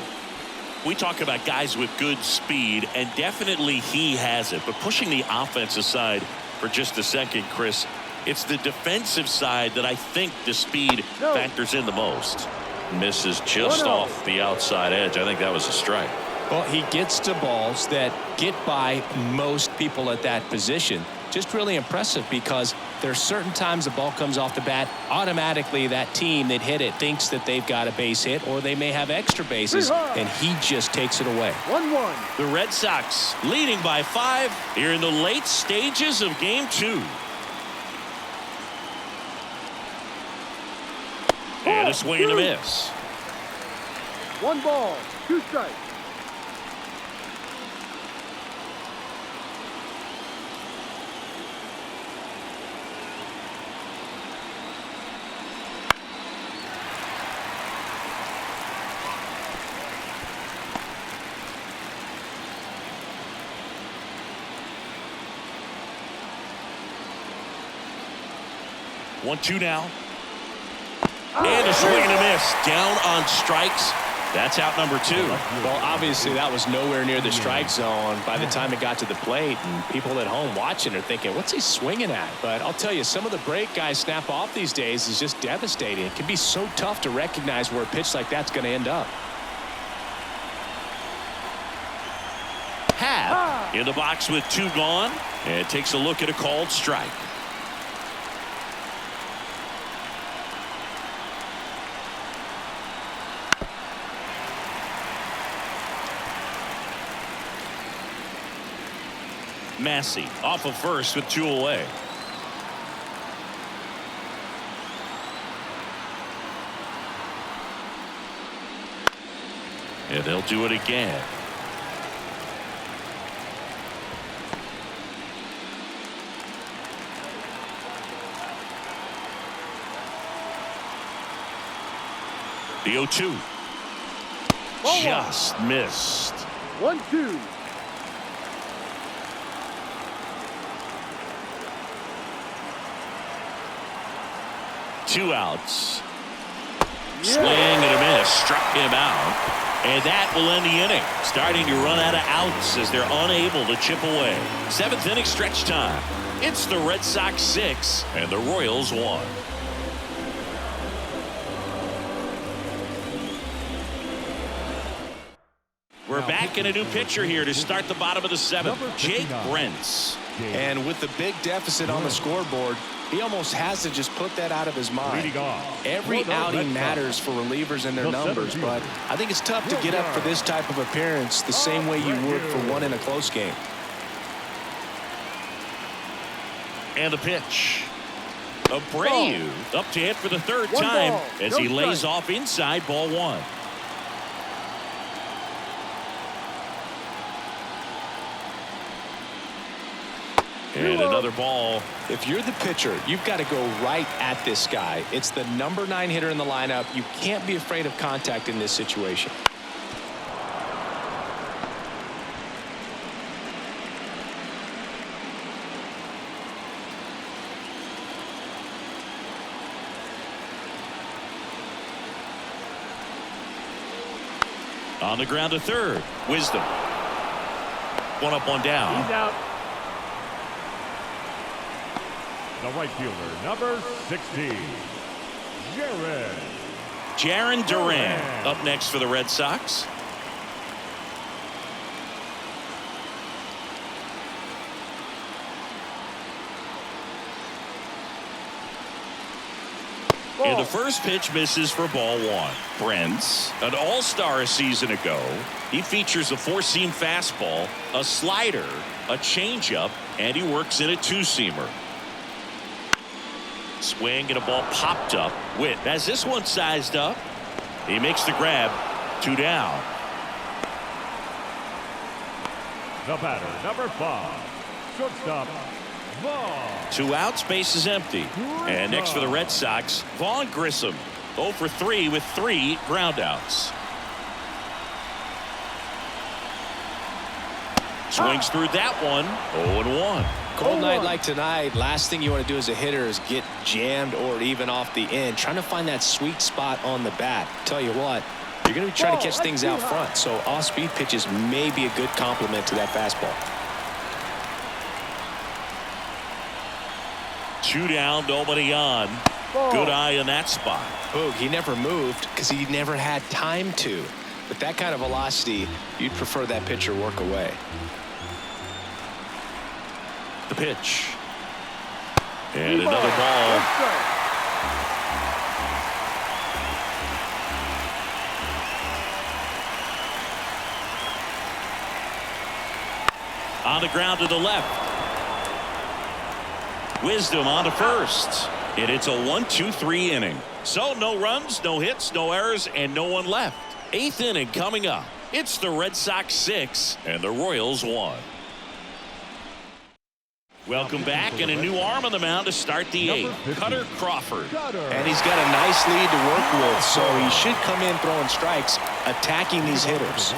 We talk about guys with good speed, and definitely he has it. But pushing the offense aside for just a second, Chris, it's the defensive side that I think the speed factors in the most. Misses just off the outside edge. I think that was a strike. Well, he gets to balls that get by most people at that position. Just really impressive because there's certain times the ball comes off the bat, automatically that team that hit it thinks that they've got a base hit or they may have extra bases, and he just takes it away. 1-1. The Red Sox leading by 5 here in the late stages of game 2. And a swing and a miss. 1 ball, 2 strikes. One, two now. And a swing and a miss. Down on strikes. That's out number 2. Well, obviously that was nowhere near the strike zone by the time it got to the plate, and people at home watching are thinking, what's he swinging at? But I'll tell you, some of the break guys snap off these days is just devastating. It can be so tough to recognize where a pitch like that's going to end up. Happ in the box with 2 gone, and takes a look at a called strike. Massey off of first with 2 away. And they'll do it again. The 0-2. Just missed. 1-2. Two outs. Swing and a miss. Struck him out. And that will end the inning. Starting to run out of outs as they're unable to chip away. 7th inning stretch time. It's the Red Sox 6 and the Royals 1. We're back in a new pitcher here to start the bottom of the 7th. Jake Brentz. And with the big deficit on the scoreboard, he almost has to just put that out of his mind. Every outing matters for relievers and their numbers, but I think it's tough to get up for this type of appearance the same way you would for one in a close game. And the pitch. Abreu up to hit for the 3rd time as he lays off inside, ball 1. And another ball. If you're the pitcher, you've got to go right at this guy. It's the number 9 hitter in the lineup. You can't be afraid of contact in this situation. On the ground to 3rd. Wisdom. 1 up, 1 down. He's out. The right fielder, number 16, Jarren Duran up next for the Red Sox. And the first pitch misses for ball one. Brentz, an all-star a season ago. He features a four-seam fastball, a slider, a changeup, and he works in a two-seamer. Swing and a ball popped up. Witt has this one sized up. He makes the grab. 2 down. The batter, number 5, shortstop, Vaughn. 2 outs, base is empty. And next for the Red Sox, Vaughn Grissom. 0 for 3 with 3 groundouts. Swings through that one. 0-1. Cold night like tonight, last thing you want to do as a hitter is get jammed or even off the end. Trying to find that sweet spot on the bat. Tell you what, you're going to be trying to catch things out front. So off-speed pitches may be a good complement to that fastball. 2 down, nobody on. Good eye in that spot. Boog, he never moved because he never had time to. With that kind of velocity, you'd prefer that pitcher work away. The pitch. And another ball. On the ground to the left. Wisdom on to first. And it's a 1-2-3 inning. So no runs, no hits, no errors, and no one left. 8th inning coming up. It's the Red Sox 6 and the Royals 1. Welcome back, and a new arm on the mound to start the 8th. Cutter Crawford. And he's got a nice lead to work with, so he should come in throwing strikes, attacking these hitters.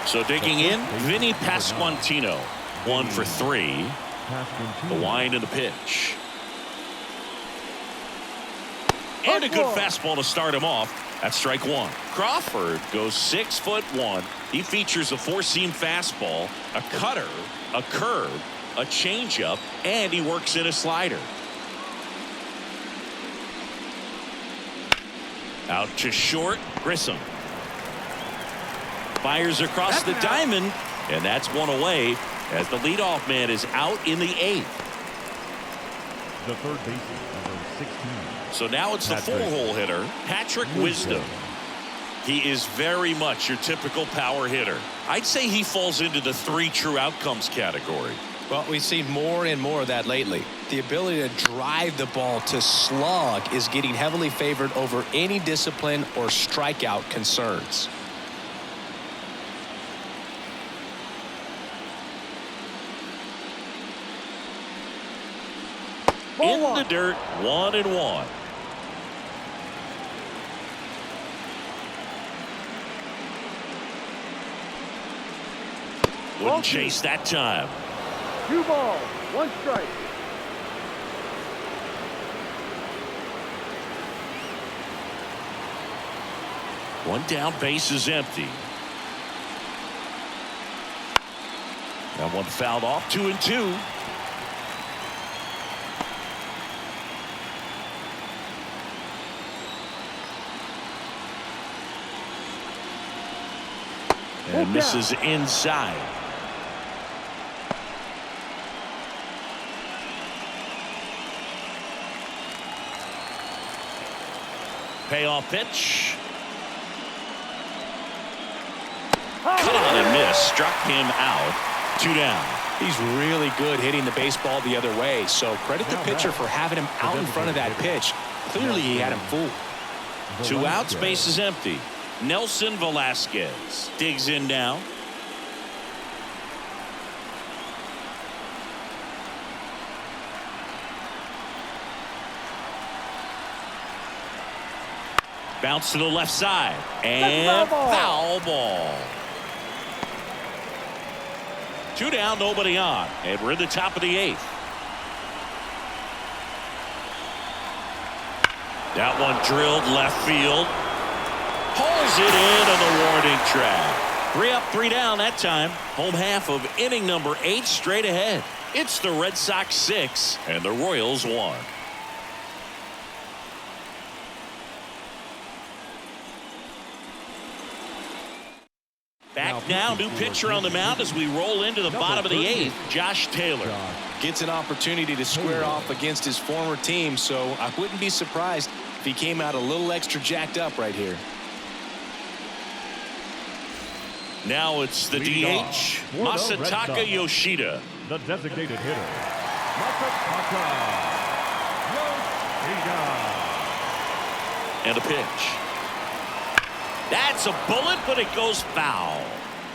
So digging in, Vinny Pasquantino. 1 for 3. The wind and the pitch. And a good fastball to start him off. That's strike 1. Crawford goes 6'1". He features a four-seam fastball, a cutter, a curve, a changeup, and he works in a slider. Out to short, Grissom. Fires across the diamond, and that's one away as the leadoff man is out in the 8th. The third baseman, number 16. So now it's the four-hole hitter, Patrick Wisdom. He is very much your typical power hitter. I'd say he falls into the 3 true outcomes category. Well, we've seen more and more of that lately. The ability to drive the ball to slug is getting heavily favored over any discipline or strikeout concerns. In the dirt, 1-1. Wouldn't chase that time. 2 balls, 1 strike. One down, base is empty. That one fouled off. 2-2. And misses inside. Payoff pitch. Cut on and miss. Struck him out. 2 down. He's really good hitting the baseball the other way, so credit the pitcher for having him out in front of that pitch. Clearly he had him fooled. 2 outs, base is empty. Nelson Velasquez digs in now. Bounce to the left side. And foul ball. 2 down, nobody on. And we're in the top of the 8th. That one drilled left field. Pulls it in on the warning track. 3 up, 3 down that time. Home half of inning number 8 straight ahead. It's the Red Sox 6 and the Royals 1. back now. New pitcher on the mound as we roll into the bottom of the 8th. Josh Taylor gets an opportunity to square off against his former team, so I wouldn't be surprised if he came out a little extra jacked up right here. Now it's the DH, Masataka Yoshida. The designated hitter, Masataka Yoshida. And a pitch. That's a bullet, but it goes foul.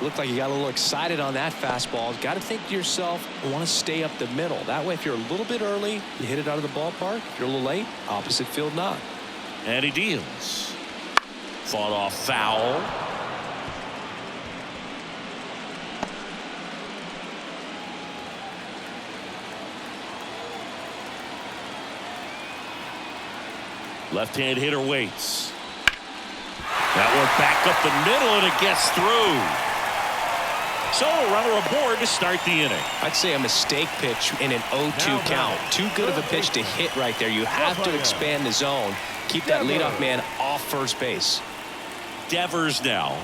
Looked like you got a little excited on that fastball. Got to think to yourself, I want to stay up the middle. That way, if you're a little bit early, you hit it out of the ballpark. If you're a little late, opposite field knock. And he deals. Fought off foul. Left-hand hitter waits. That one back up the middle, and it gets through. So a runner aboard to start the inning. I'd say a mistake pitch in an 0-2 count. Too good of a pitch to hit right there. You have to expand the zone. Keep that leadoff man off first base. Devers now.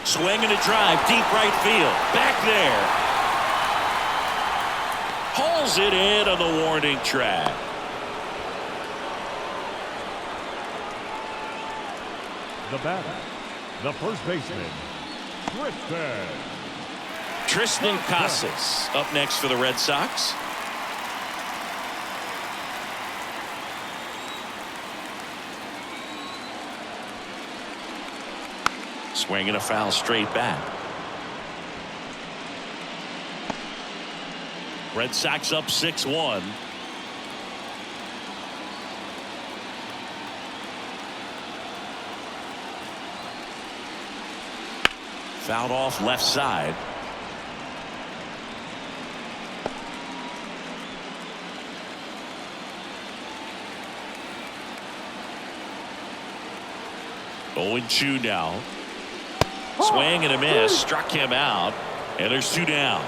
Swing and a drive, deep right field. Back there. Hauls it in on the warning track. The batter, the first baseman, Triston Casas up next for the Red Sox. Swing and a foul straight back. Red Sox up 6-1. Fouled off left side. Oh, 0-2 now. Swing and a miss. Struck him out. And there's 2 down.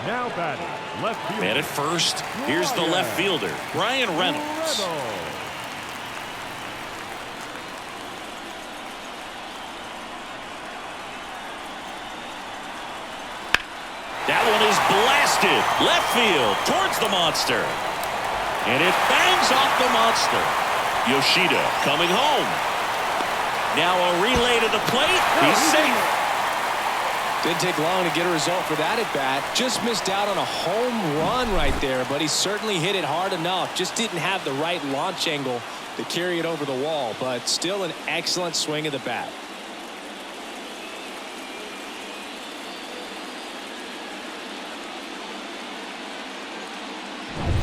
Now batting, left field. Man at first. Here's the left fielder, Brian Reynolds. That one is blasted left field towards the monster. And it bangs off the monster. Yoshida coming home. Now a relay to the plate. He's safe. Didn't take long to get a result for that at bat. Just missed out on a home run right there, but he certainly hit it hard enough. Just didn't have the right launch angle to carry it over the wall, but still an excellent swing of the bat.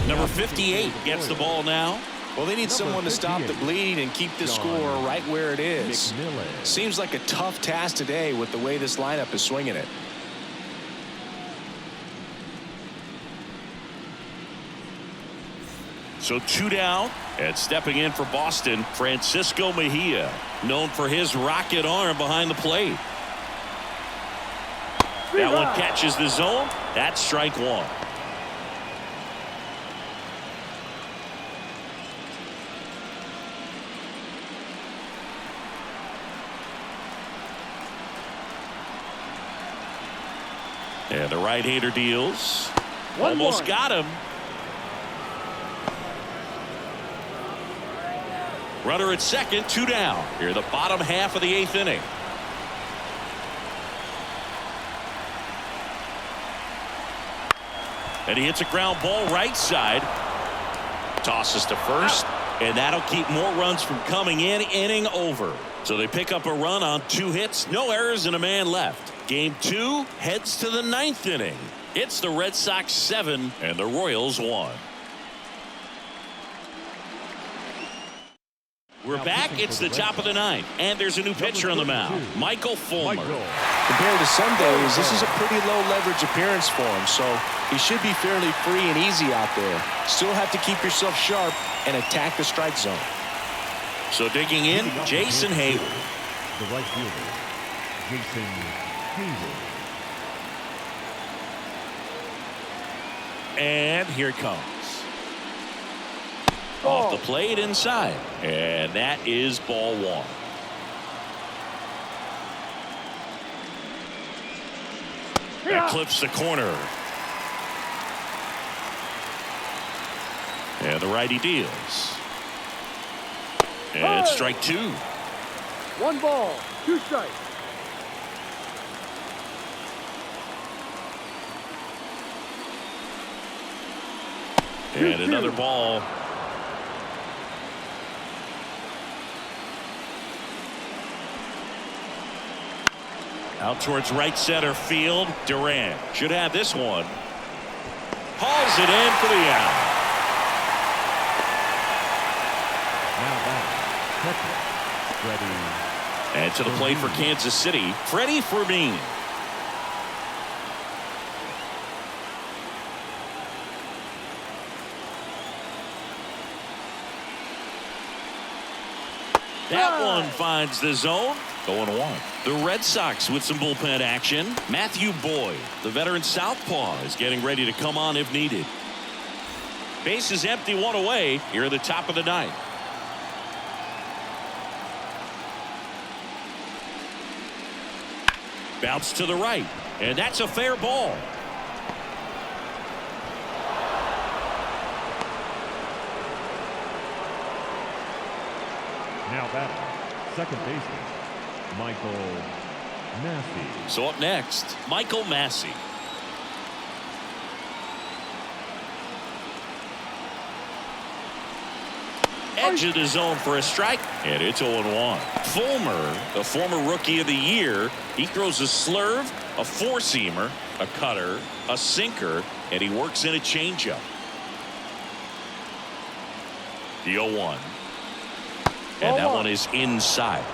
Number 58 gets the ball now. Well, they need someone to stop the bleed and keep the score right where it is. Seems like a tough task today with the way this lineup is swinging it. So 2 down, and stepping in for Boston, Francisco Mejia, known for his rocket arm behind the plate. That one catches the zone. That's strike 1. And the right-hander deals. Almost got him. Runner at second, 2 down. Here the bottom half of the 8th inning. And he hits a ground ball right side. Tosses to first. And that'll keep more runs from coming in. Inning over. So they pick up a run on 2 hits. No errors and a man left. Game 2 heads to the 9th inning. It's the Red Sox 7 and the Royals 1. We're back. It's the top of the 9th, and there's a new pitcher on the mound, Michael Fulmer. Compared to some days, this is a pretty low leverage appearance for him, so he should be fairly free and easy out there. Still have to keep yourself sharp and attack the strike zone. So digging in, Jason Heyward. The right fielder, Jason Heyward. And here it comes. Off the plate inside. And that is ball one. That clips the corner. And the righty deals. And strike two. 1 ball, 2 strikes. And another ball. Out towards right center field. Durant should have this one. Hauls it in for the out. Now back, Freddie. And to the plate for Kansas City, Freddie Fermin. That one finds the zone. 0-1. The Red Sox with some bullpen action. Matthew Boyd, the veteran southpaw, is getting ready to come on if needed. Base is empty, 1 away here at the top of the ninth. Bounce to the right, and that's a fair ball. Now batting, second baseman, Michael Massey. So up next, Michael Massey. Edge of the zone for a strike, and it's 0-1. Fulmer, the former rookie of the year, he throws a slurve, a four-seamer, a cutter, a sinker, and he works in a changeup. The 0-1. And that one is inside.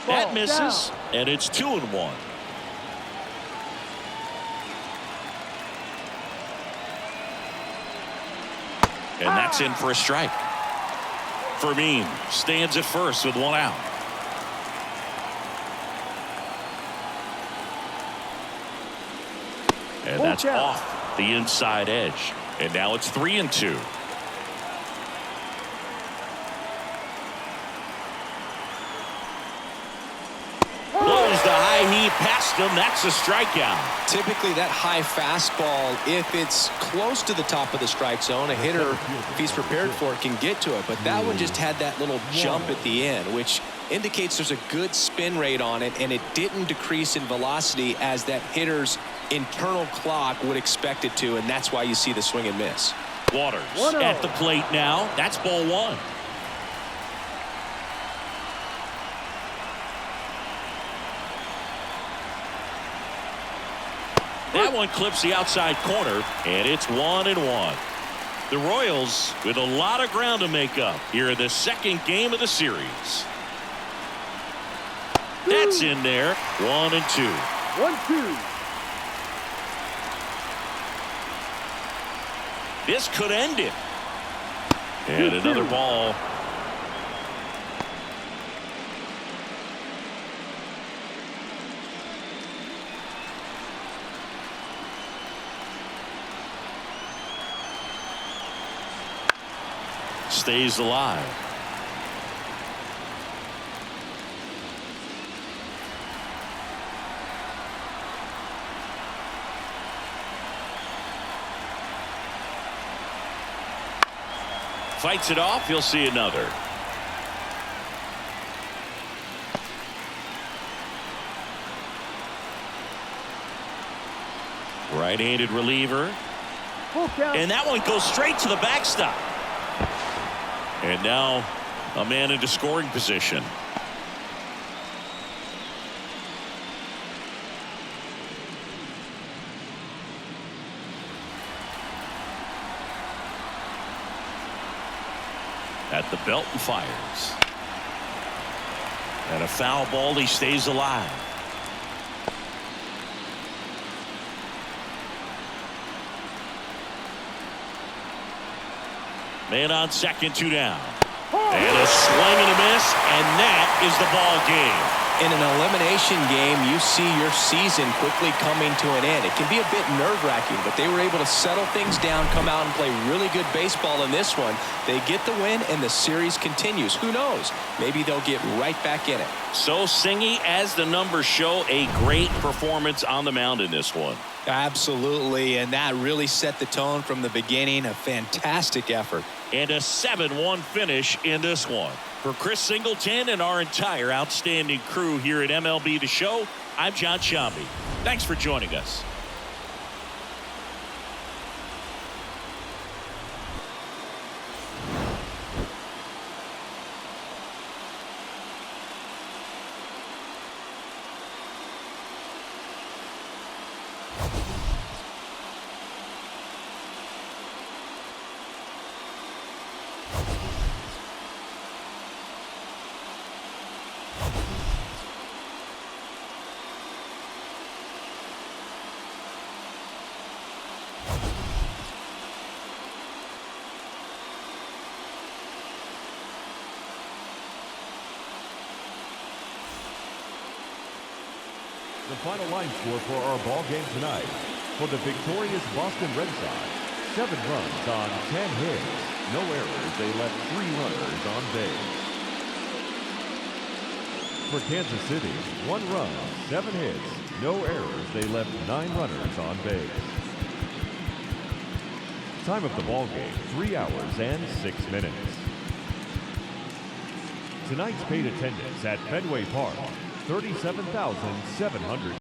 That misses, and it's 2-1. And that's in for a strike. Fermin stands at first with 1 out. And that's off the inside edge. And now it's 3-2. Blows the high heat past him. That's a strikeout. Typically that high fastball, if it's close to the top of the strike zone, a hitter, if he's prepared for it, can get to it. But that one just had that little jump at the end, which indicates there's a good spin rate on it, and it didn't decrease in velocity as that hitter's internal clock would expect it to, and that's why you see the swing and miss. Waters at the plate now. That's ball one. That one clips the outside corner, and it's 1-1. The Royals with a lot of ground to make up here in the second game of the series. That's in there. 1-2. 1-2. This could end it. And another ball. Stays alive. Fights it off. You'll see another. Right-handed reliever. And that one goes straight to the backstop. And now a man into scoring position. At the belt and fires. And a foul ball. He stays alive. Man on second, 2 down. And a swing and a miss, and that is the ball game. In an elimination game, you see your season quickly coming to an end. It can be a bit nerve-wracking, but they were able to settle things down, come out and play really good baseball in this one. They get the win, and the series continues. Who knows? Maybe they'll get right back in it. So, Singy, as the numbers show, a great performance on the mound in this one. Absolutely, and that really set the tone from the beginning. A fantastic effort. And a 7-1 finish in this one. For Chris Singleton and our entire outstanding crew here at MLB The Show, I'm John Sciambi. Thanks for joining us. The final line score for our ball game tonight. For the victorious Boston Red Sox, 7 runs on 10 hits. No errors. They left 3 runners on base. For Kansas City, 1 run, 7 hits. No errors. They left 9 runners on base. Time of the ball game, 3 hours and 6 minutes. Tonight's paid attendance at Fenway Park, 37,700.